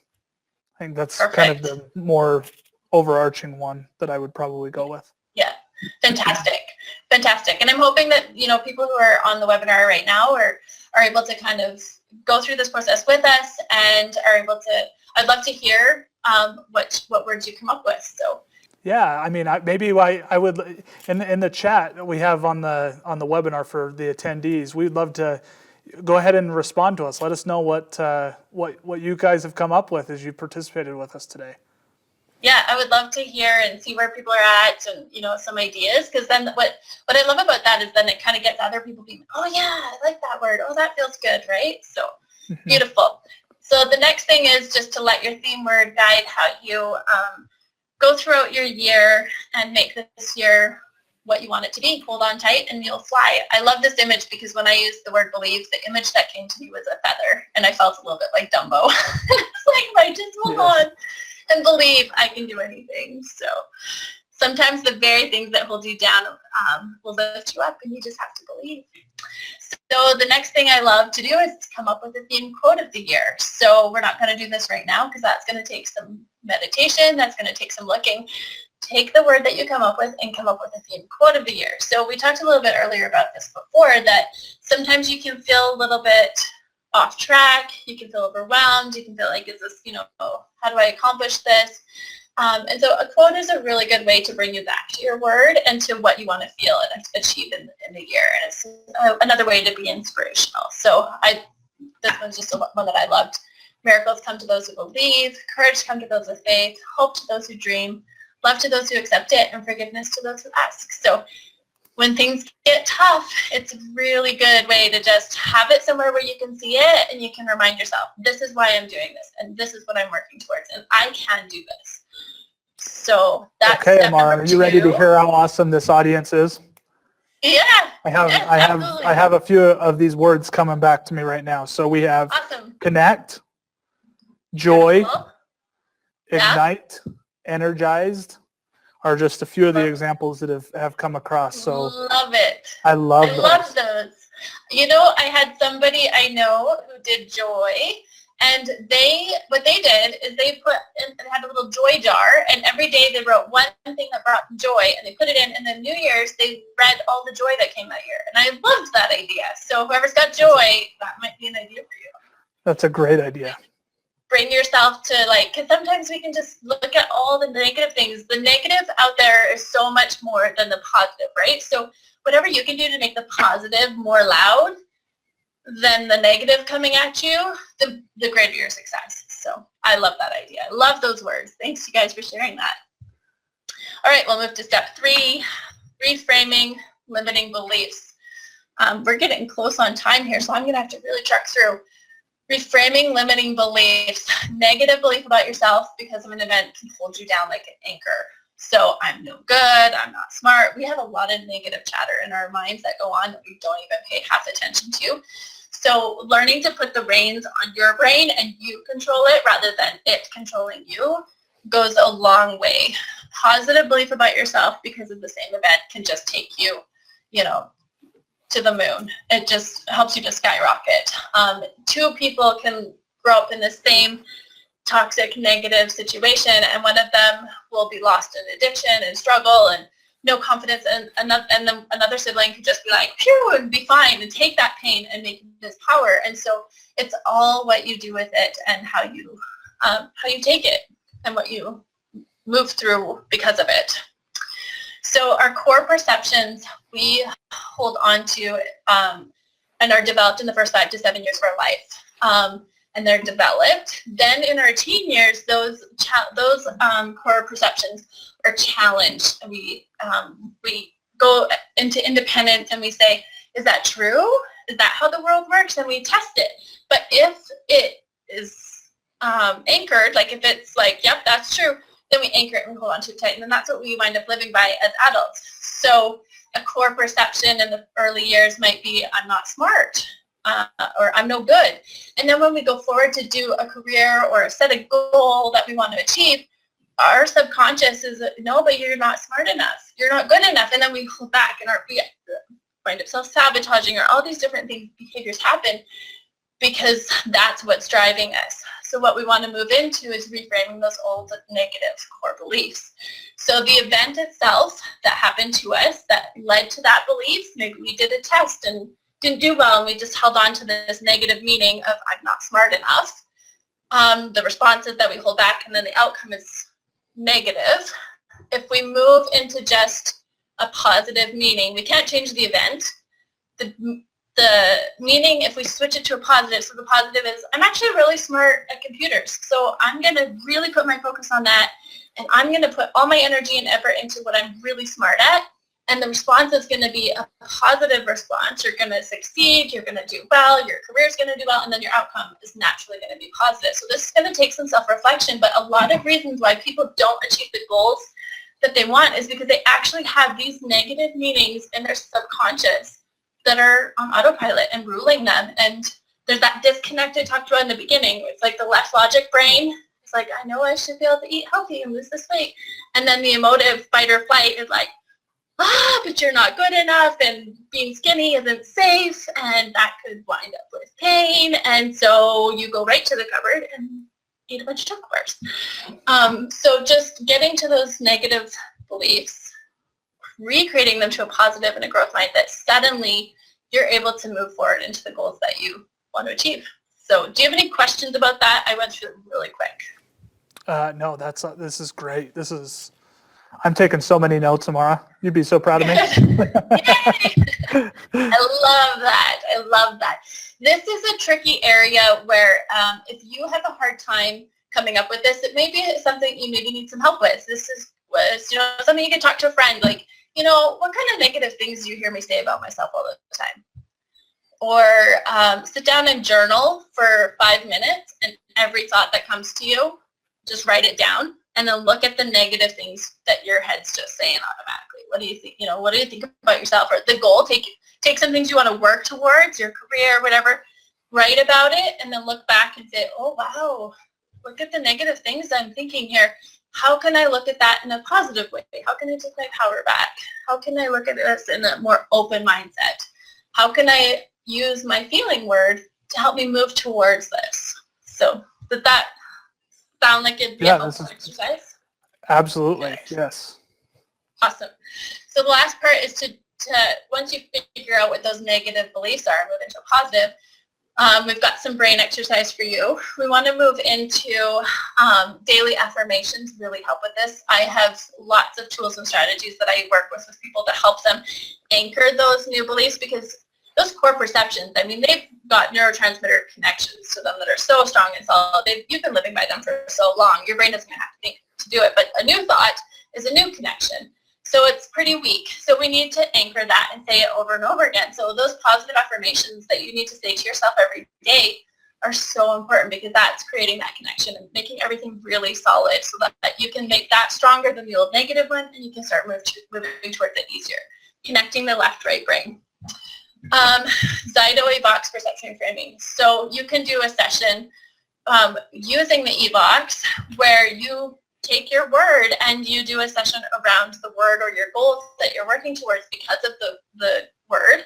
[SPEAKER 1] I think that's
[SPEAKER 2] Perfect.
[SPEAKER 1] kind of the more overarching one that I would probably go with.
[SPEAKER 2] Yeah, fantastic. And I'm hoping that, people who are on the webinar right now are able to kind of go through this process with us and are able to, I'd love to hear what words you come up with. So.
[SPEAKER 1] Yeah, I mean, maybe I would, in the chat we have on the webinar for the attendees, we'd love to go ahead and respond to us. Let us know what you guys have come up with as you participated with us today. Yeah,
[SPEAKER 2] I would love to hear and see where people are at and, some ideas, because then what I love about that is then it kind of gets other people being, oh yeah, I like that word. Oh, that feels good, right? So beautiful. So the next thing is just to let your theme word guide how you go throughout your year and make this year what you want it to be. Hold on tight and you'll fly. I love this image because when I used the word believe, the image that came to me was a feather, and I felt a little bit like Dumbo. It's like, if I just hold on and believe, I can do anything. Sometimes the very things that hold you down will lift you up, and you just have to believe. So the next thing I love to do is come up with a theme quote of the year. So we're not going to do this right now because that's going to take some meditation. That's going to take some looking. Take the word that you come up with and come up with a theme quote of the year. So we talked a little bit earlier about this before, that sometimes you can feel a little bit off track. You can feel overwhelmed. You can feel like, is this, how do I accomplish this? And so a quote is a really good way to bring you back to your word and to what you want to feel and achieve in the year. And it's another way to be inspirational. So this one's just one that I loved. Miracles come to those who believe, courage come to those with faith, hope to those who dream, love to those who accept it, and forgiveness to those who ask. So when things get tough, it's a really good way to just have it somewhere where you can see it and you can remind yourself, this is why I'm doing this, and this is what I'm working towards, and I can do this. So that's
[SPEAKER 1] okay, Amara, are you ready to hear how awesome this audience is?
[SPEAKER 2] Yeah.
[SPEAKER 1] I have a few of these words coming back to me right now. So we have
[SPEAKER 2] awesome.
[SPEAKER 1] Connect, joy,
[SPEAKER 2] Beautiful.
[SPEAKER 1] ignite, energized are just a few of the examples that have come across. So
[SPEAKER 2] love it.
[SPEAKER 1] I love
[SPEAKER 2] those. I had somebody I know who did joy. And what they did is they had a little joy jar, and every day they wrote one thing that brought them joy, and they put it in, and then New Year's, they read all the joy that came that year. And I loved that idea. So whoever's got joy, that might be an idea for you.
[SPEAKER 1] That's a great idea.
[SPEAKER 2] Bring yourself to, because sometimes we can just look at all the negative things. The negative out there is so much more than the positive, right? So whatever you can do to make the positive more loud than the negative coming at you, the greater your success. So I love that idea. I love those words. Thanks, you guys, for sharing that. All right, we'll move to step 3, reframing limiting beliefs. We're getting close on time here, so I'm going to have to really truck through. Reframing limiting beliefs. Negative belief about yourself because of an event can hold you down like an anchor. So I'm no good, I'm not smart. We have a lot of negative chatter in our minds that go on that we don't even pay half attention to. So learning to put the reins on your brain and you control it rather than it controlling you goes a long way. Positive belief about yourself because of the same event can just take you, to the moon. It just helps you to skyrocket. 2 people can grow up in the same toxic, negative situation, and one of them will be lost in addiction and struggle and no confidence, and another sibling could just be like, phew, and be fine and take that pain and make this power. And so it's all what you do with it and how you take it and what you move through because of it. So our core perceptions we hold on to and are developed in the first 5 to 7 years of our life. And they're developed. Then in our teen years, those core perceptions are challenged. We go into independence and we say, is that true? Is that how the world works? And we test it. But if it is anchored, like if it's like, yep, that's true, then we anchor it and hold on to it tight. And then that's what we wind up living by as adults. So a core perception in the early years might be, I'm not smart. Or I'm no good. And then when we go forward to do a career or set a goal that we want to achieve, our subconscious is, no, but you're not smart enough. You're not good enough. And then we hold back and we find up self-sabotaging, or all these different behaviors happen because that's what's driving us. So what we want to move into is reframing those old negative core beliefs. So the event itself that happened to us that led to that belief, maybe we did a test and didn't do well, and we just held on to this negative meaning of I'm not smart enough. The response is that we hold back, and then the outcome is negative. If we move into just a positive meaning, we can't change the event. The meaning, if we switch it to a positive, so the positive is, I'm actually really smart at computers, so I'm going to really put my focus on that, and I'm going to put all my energy and effort into what I'm really smart at. And the response is going to be a positive response. You're going to succeed, you're going to do well, your career is going to do well, and then your outcome is naturally going to be positive. So this is going to take some self-reflection, but a lot of reasons why people don't achieve the goals that they want is because they actually have these negative meanings in their subconscious that are on autopilot and ruling them. And there's that disconnect I talked about in the beginning. It's like the left logic brain is It's like, I know I should be able to eat healthy and lose this weight. And then the emotive fight or flight is like, but you're not good enough, and being skinny isn't safe, and that could wind up with pain. And so you go right to the cupboard and eat a bunch of chocolate bars. So just getting to those negative beliefs, recreating them to a positive and a growth mindset, suddenly you're able to move forward into the goals that you want to achieve. So do you have any questions about that? I went through them really quick.
[SPEAKER 1] No, this is great. I'm taking so many notes, Amara. You'd be so proud of me.
[SPEAKER 2] I love that. I love that. This is a tricky area where if you have a hard time coming up with this, it may be something you maybe need some help with. This was something you could talk to a friend, like, what kind of negative things do you hear me say about myself all the time? Or sit down and journal for 5 minutes, and every thought that comes to you, just write it down. And then look at the negative things that your head's just saying automatically. What do you think? What do you think about yourself? Or the goal, take some things you want to work towards, your career, whatever, write about it, and then look back and say, oh, wow, look at the negative things I'm thinking here. How can I look at that in a positive way? How can I take my power back? How can I look at this in a more open mindset? How can I use my feeling word to help me move towards this? So that sound like it'd be a helpful exercise?
[SPEAKER 1] Absolutely, yes.
[SPEAKER 2] Awesome. So the last part is to once you figure out what those negative beliefs are, move into a positive. We've got some brain exercise for you. We want to move into daily affirmations, really help with this. I have lots of tools and strategies that I work with people to help them anchor those new beliefs, because those core perceptions, they've got neurotransmitter connections to them that are so strong and solid. You've been living by them for so long. Your brain doesn't have to think to do it, but a new thought is a new connection. So it's pretty weak. So we need to anchor that and say it over and over again. So those positive affirmations that you need to say to yourself every day are so important, because that's creating that connection and making everything really solid, so that you can make that stronger than the old negative one, and you can start moving towards it easier. Connecting the left-right brain. ZYTO, EVOX, perception framing. So you can do a session using the EVOX where you take your word and you do a session around the word or your goals that you're working towards because of the word,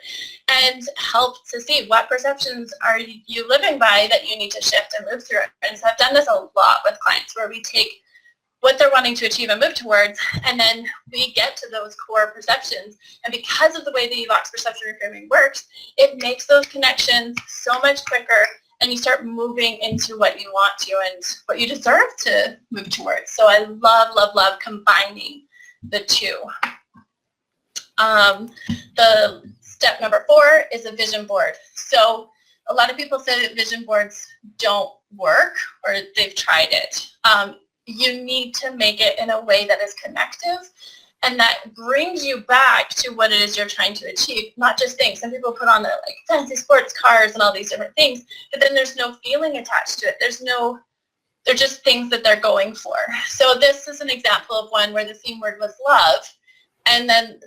[SPEAKER 2] and help to see what perceptions are you living by that you need to shift and move through. And so I've done this a lot with clients, where we take what they're wanting to achieve and move towards, and then we get to those core perceptions. And because of the way the EVOX perception reframing works, it makes those connections so much quicker, and you start moving into what you want to and what you deserve to move towards. So I love, love, love combining the two. The step number 4 is a vision board. So a lot of people say that vision boards don't work, or they've tried it. You need to make it in a way that is connective and that brings you back to what it is you're trying to achieve, not just things. Some people put on their fancy sports cars and all these different things, but then there's no feeling attached to it. They're just things that they're going for. So this is an example of one where the theme word was love, and then,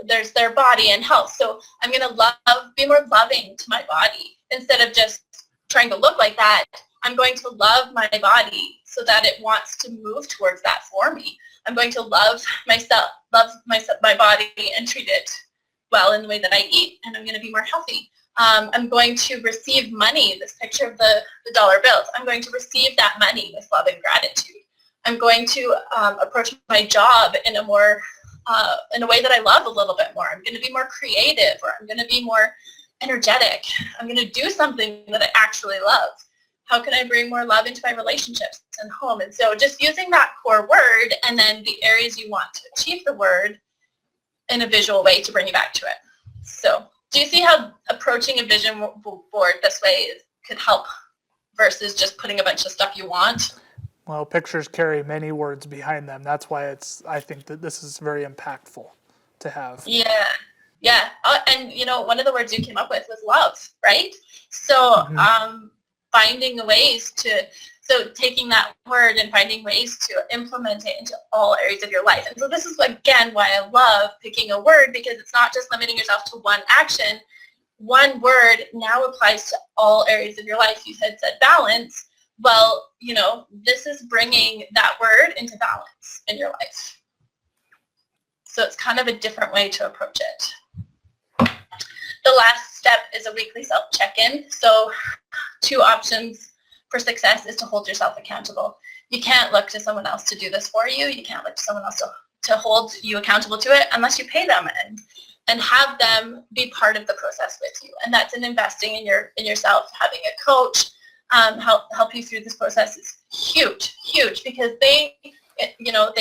[SPEAKER 2] there's their body and health. So I'm going to be more loving to my body. Instead of just trying to look like that, I'm going to love my body so that it wants to move towards that for me. I'm going to love myself, my body, and treat it well in the way that I eat, and I'm going to be more healthy. I'm going to receive money, this picture of the dollar bills. I'm going to receive that money with love and gratitude. I'm going to approach my job in a way that I love a little bit more. I'm going to be more creative, or I'm going to be more energetic. I'm going to do something that I actually love. How can I bring more love into my relationships and home? And so just using that core word and then the areas you want to achieve the word in a visual way to bring you back to it. So do you see how approaching a vision board this way could help versus just putting a bunch of stuff you want?
[SPEAKER 1] Well, pictures carry many words behind them. That's why I think that this is very impactful to have.
[SPEAKER 2] Yeah. Yeah. And one of the words you came up with was love, right? So, finding ways so taking that word and finding ways to implement it into all areas of your life. And so this is, again, why I love picking a word, because it's not just limiting yourself to one action. One word now applies to all areas of your life. You had said balance. Well, this is bringing that word into balance in your life. So it's kind of a different way to approach it. The last step is a weekly self-check-in. So 2 options for success is to hold yourself accountable. You can't look to someone else to do this for you. You can't look to someone else to hold you accountable to it unless you pay them and have them be part of the process with you. And that's in investing in yourself. Having a coach help you through this process is huge because they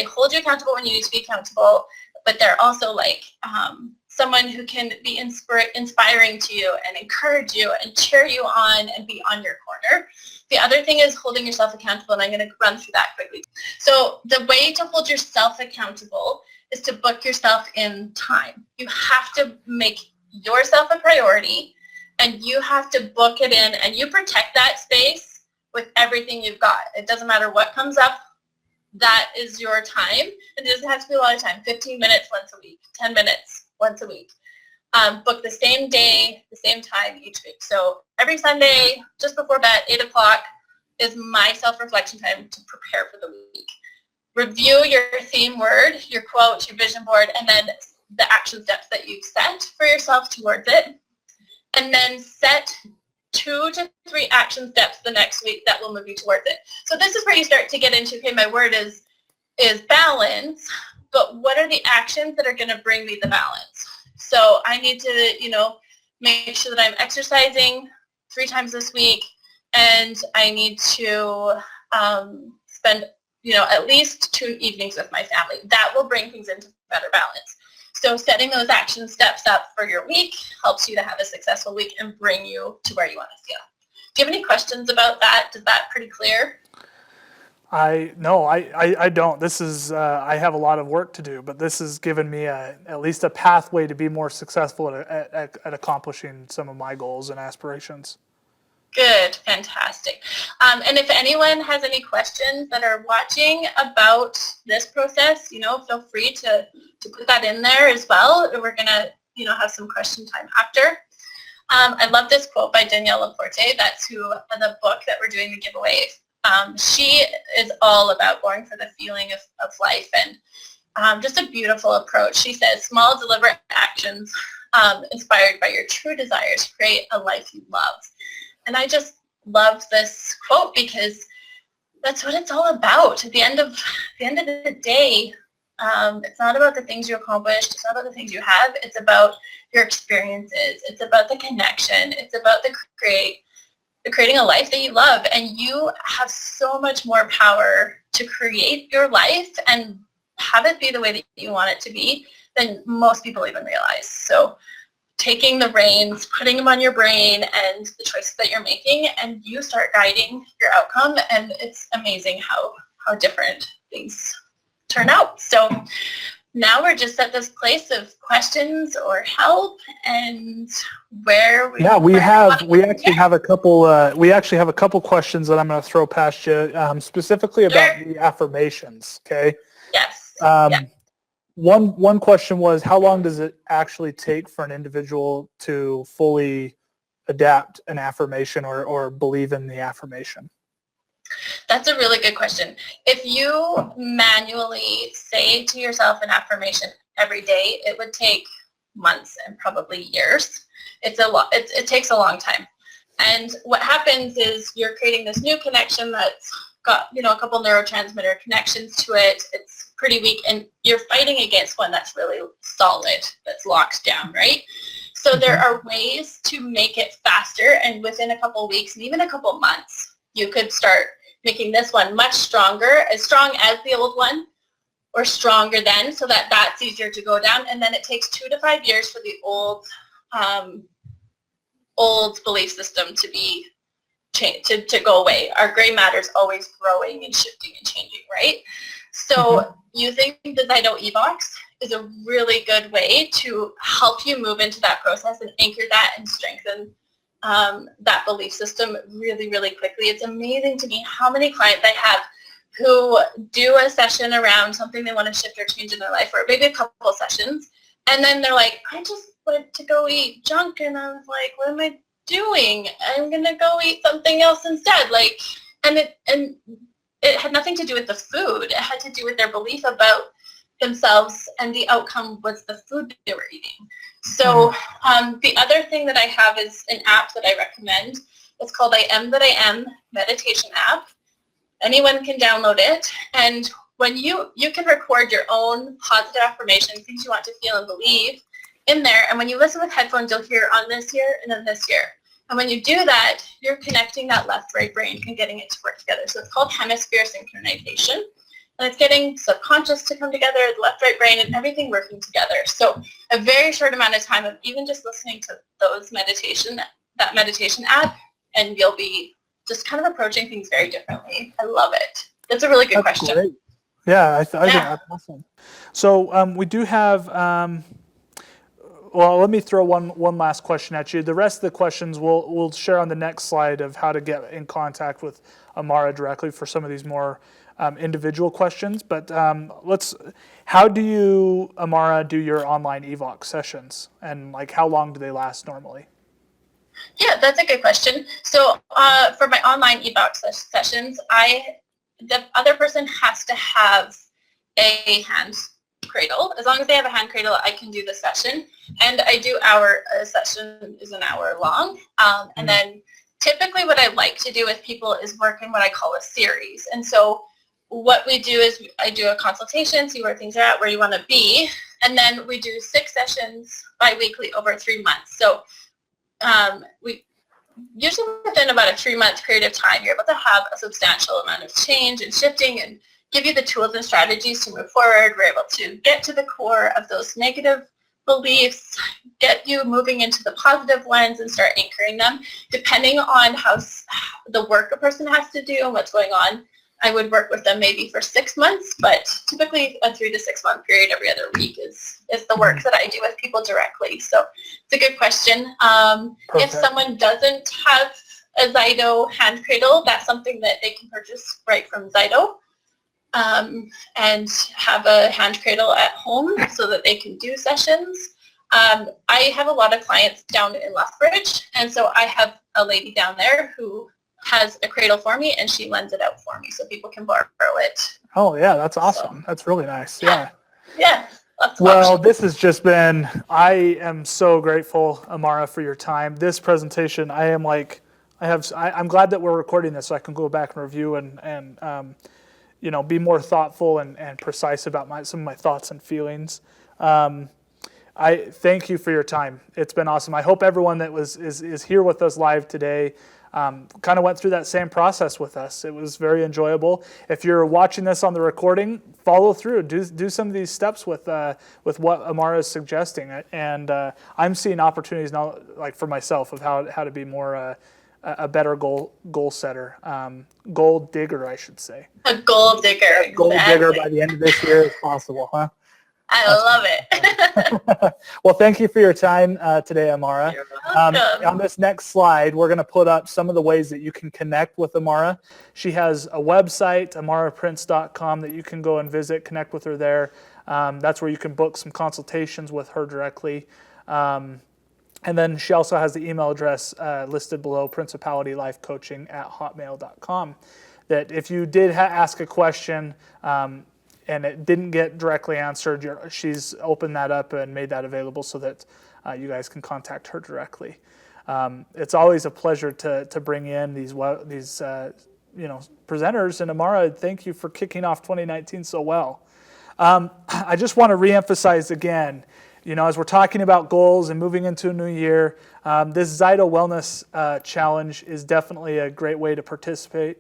[SPEAKER 2] hold you accountable when you need to be accountable, but they're also like someone who can be inspiring to you and encourage you and cheer you on and be on your corner. The other thing is holding yourself accountable, and I'm going to run through that quickly. So the way to hold yourself accountable is to book yourself in time. You have to make yourself a priority, and you have to book it in, and you protect that space with everything you've got. It doesn't matter what comes up. That is your time. It doesn't have to be a lot of time, 15 minutes once a week, 10 minutes once a week. Book the same day, the same time each week. So every Sunday, just before bed, 8 o'clock, is my self-reflection time to prepare for the week. Review your theme word, your quote, your vision board, and then the action steps that you've set for yourself towards it. And then set 2 to 3 action steps the next week that will move you towards it. So this is where you start to get into, okay, my word is balance, but what are the actions that are going to bring me the balance? So I need to, make sure that I'm exercising 3 times this week, and I need to spend, at least 2 evenings with my family. That will bring things into better balance. So setting those action steps up for your week helps you to have a successful week and bring you to where you want to feel. Do you have any questions about that? Is that pretty clear?
[SPEAKER 1] I don't. This is, I have a lot of work to do, but this has given me at least a pathway to be more successful at accomplishing some of my goals and aspirations.
[SPEAKER 2] Good, fantastic. And if anyone has any questions that are watching about this process, feel free to put that in there as well. We're going to, have some question time after. I love this quote by Danielle Laporte. That's the book that we're doing the giveaway. She is all about going for the feeling of life, and just a beautiful approach. She says, small deliberate actions inspired by your true desires create a life you love. And I just love this quote because that's what it's all about. At the end of the day, it's not about the things you accomplished. It's not about the things you have. It's about your experiences. It's about the connection. It's about creating a life that you love. And you have so much more power to create your life and have it be the way that you want it to be than most people even realize. So taking the reins, putting them on your brain and the choices that you're making, and you start guiding your outcome, and it's amazing how different things turn out. So now we're just at this place of questions or help, and where we actually have a couple questions that I'm going to throw past you, specifically about the affirmations. Okay. Yes.
[SPEAKER 1] One question was, how long does it actually take for an individual to fully adapt an affirmation or believe in the affirmation?
[SPEAKER 2] That's a really good question. If you manually say to yourself an affirmation every day, it would take months and probably years. It's a lot. It takes a long time. And what happens is you're creating this new connection that's got, a couple neurotransmitter connections to it. It's pretty weak, and you're fighting against one that's really solid, that's locked down, right? So there are ways to make it faster, and within a couple weeks and even a couple months, you could start making this one much stronger, as strong as the old one, or stronger then, so that that's easier to go down. And then it takes 2 to 5 years for the old belief system to be to go away. Our gray matter is always growing and shifting and changing, right? So using the ZYTO EVOX is a really good way to help you move into that process and anchor that and strengthen that belief system really, really quickly. It's amazing to me how many clients I have who do a session around something they want to shift or change in their life, or maybe a couple of sessions, and then they're like, I just went to go eat junk, and I was like, what am I doing? I'm going to go eat something else instead. Like, and it had nothing to do with the food. It had to do with their belief about themselves, and the outcome was the food they were eating. So the other thing that I have is an app that I recommend. It's called I Am That I Am meditation app. Anyone can download it, and when you can record your own positive affirmations, things you want to feel and believe in there, and when you listen with headphones, you'll hear on this year and then this year. And when you do that, you're connecting that left-right brain and getting it to work together. So it's called hemisphere synchronization. And it's getting subconscious to come together, the left-right brain, and everything working together. So a very short amount of time of even just listening to that meditation app, and you'll be just kind of approaching things very differently. I love it. That's a really good question.
[SPEAKER 1] Great. Yeah, I think that's awesome. So we do have, well, let me throw one last question at you. The rest of the questions we'll share on the next slide of how to get in contact with Amara directly for some of these more individual questions. But how do you, Amara, do your online EVOX sessions? And like, how long do they last normally?
[SPEAKER 2] Yeah, that's a good question. So for my online EVOX sessions, the other person has to have a hand cradle. As long as they have a hand cradle, I can do the session. And I do a session is an hour long. And then typically what I like to do with people is work in what I call a series. And so what we do is I do a consultation, see where things are at, where you want to be. And then we do 6 sessions bi-weekly over 3 months. So we usually within about a 3-month period of time, you're able to have a substantial amount of change and shifting and give you the tools and strategies to move forward. We're able to get to the core of those negative beliefs, get you moving into the positive ones and start anchoring them. Depending on how the work a person has to do and what's going on, I would work with them maybe for 6 months, but typically a 3 to 6 month period every other week is the work that I do with people directly. So it's a good question. If someone doesn't have a ZYTO hand cradle, that's something that they can purchase right from ZYTO and have a hand cradle at home so that they can do sessions. I have a lot of clients down in Lethbridge, and so I have a lady down there who has a cradle for me, and she lends it out for me so people can borrow it.
[SPEAKER 1] Oh yeah, that's awesome. So, that's really nice. Yeah.
[SPEAKER 2] Yeah.
[SPEAKER 1] Well, this has just been, I am so grateful, Amara, for your time. This presentation, I'm glad that we're recording this so I can go back and review and be more thoughtful and precise about some of my thoughts and feelings. I thank you for your time. It's been awesome. I hope everyone that is here with us live today kind of went through that same process with us. It was very enjoyable. If you're watching this on the recording, follow through. Do some of these steps with what Amara is suggesting. And I'm seeing opportunities now, like for myself, of how to be more a better goal setter, goal digger, I should say.
[SPEAKER 2] A goal digger.
[SPEAKER 1] Yeah, goal digger by the end of this year if possible, huh?
[SPEAKER 2] I love it.
[SPEAKER 1] Well, thank you for your time today, Amara. On this next slide, we're going to put up some of the ways that you can connect with Amara. She has a website, amaraprince.com, that you can go and visit, connect with her there. That's where you can book some consultations with her directly. And then she also has the email address listed below, principalitylifecoaching@hotmail.com, that if you did ask a question and it didn't get directly answered, she's opened that up and made that available so that you guys can contact her directly. It's always a pleasure to bring in these presenters. And Amara, thank you for kicking off 2019 so well. I just want to reemphasize again, as we're talking about goals and moving into a new year, this ZYTO Wellness Challenge is definitely a great way to participate.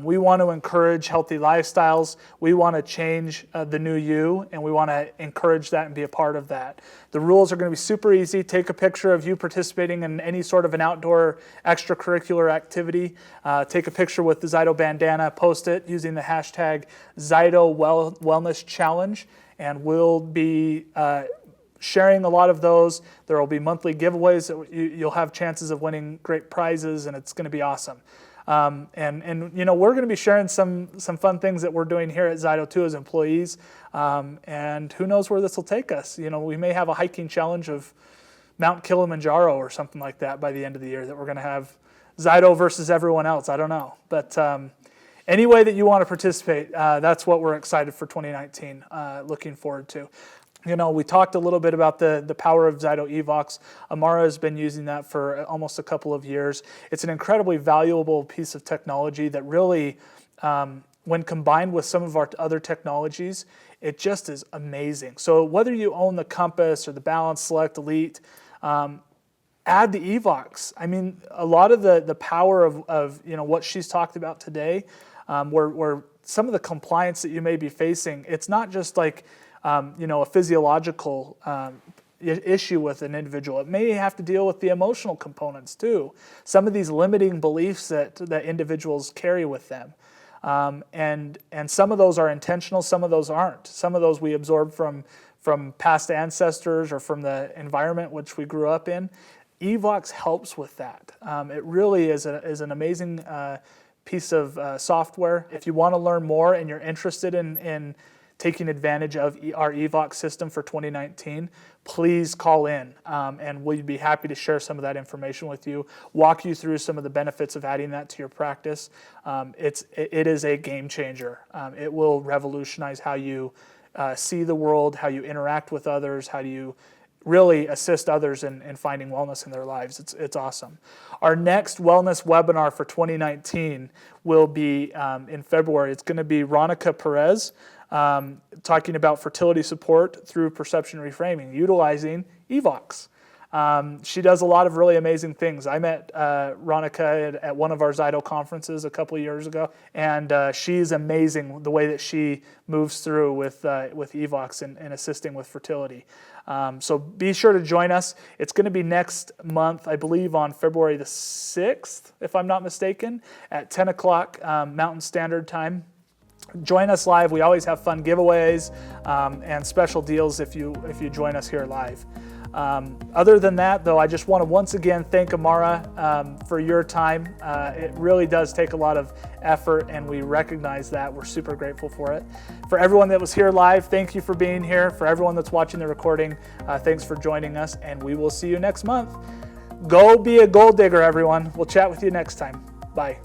[SPEAKER 1] We want to encourage healthy lifestyles. We want to change the new you, and we want to encourage that and be a part of that. The rules are going to be super easy. Take a picture of you participating in any sort of an outdoor extracurricular activity. Take a picture with the ZYTO bandana, post it using the hashtag ZYTO Wellness Challenge, and we'll be sharing a lot of those. There will be monthly giveaways. You'll have chances of winning great prizes, and it's going to be awesome. And we're going to be sharing some fun things that we're doing here at ZYTO too as employees. And who knows where this will take us. We may have a hiking challenge of Mount Kilimanjaro or something like that by the end of the year that we're going to have ZYTO versus everyone else. I don't know. But any way that you want to participate, that's what we're excited for 2019, looking forward to. You know, we talked a little bit about the power of ZYTO EVOX. Amara has been using that for almost a couple of years. It's an incredibly valuable piece of technology that really, when combined with some of our other technologies, it just is amazing. So whether you own the Compass or the Balance Select Elite, add the EVOX. I mean, a lot of the power of you know what she's talked about today, where some of the compliance that you may be facing, it's not just like you know, a physiological issue with an individual. It may have to deal with the emotional components too. Some of these limiting beliefs that individuals carry with them. And some of those are intentional, some of those aren't. Some of those we absorb from past ancestors or from the environment which we grew up in. EVOX helps with that. It really is an amazing piece of software. If you want to learn more and you're interested in taking advantage of our EVOX system for 2019, please call in and we'd be happy to share some of that information with you, walk you through some of the benefits of adding that to your practice. It is a game changer. It will revolutionize how you see the world, how you interact with others, how do you really assist others in finding wellness in their lives. It's awesome. Our next wellness webinar for 2019 will be in February. It's going to be Ronica Perez, talking about fertility support through perception reframing, utilizing EVOX. She does a lot of really amazing things. I met Ronica at one of our ZYTO conferences a couple of years ago, and she's amazing the way that she moves through with EVOX and assisting with fertility. So be sure to join us. It's going to be next month, I believe on February the 6th, if I'm not mistaken, at 10 o'clock Mountain Standard Time. Join us live. We always have fun giveaways and special deals if you join us here live. Other than that, though, I just want to once again thank Amara for your time. It really does take a lot of effort, and we recognize that. We're super grateful for it. For everyone that was here live, thank you for being here. For everyone that's watching the recording, thanks for joining us, and we will see you next month. Go be a gold digger, everyone. We'll chat with you next time. Bye.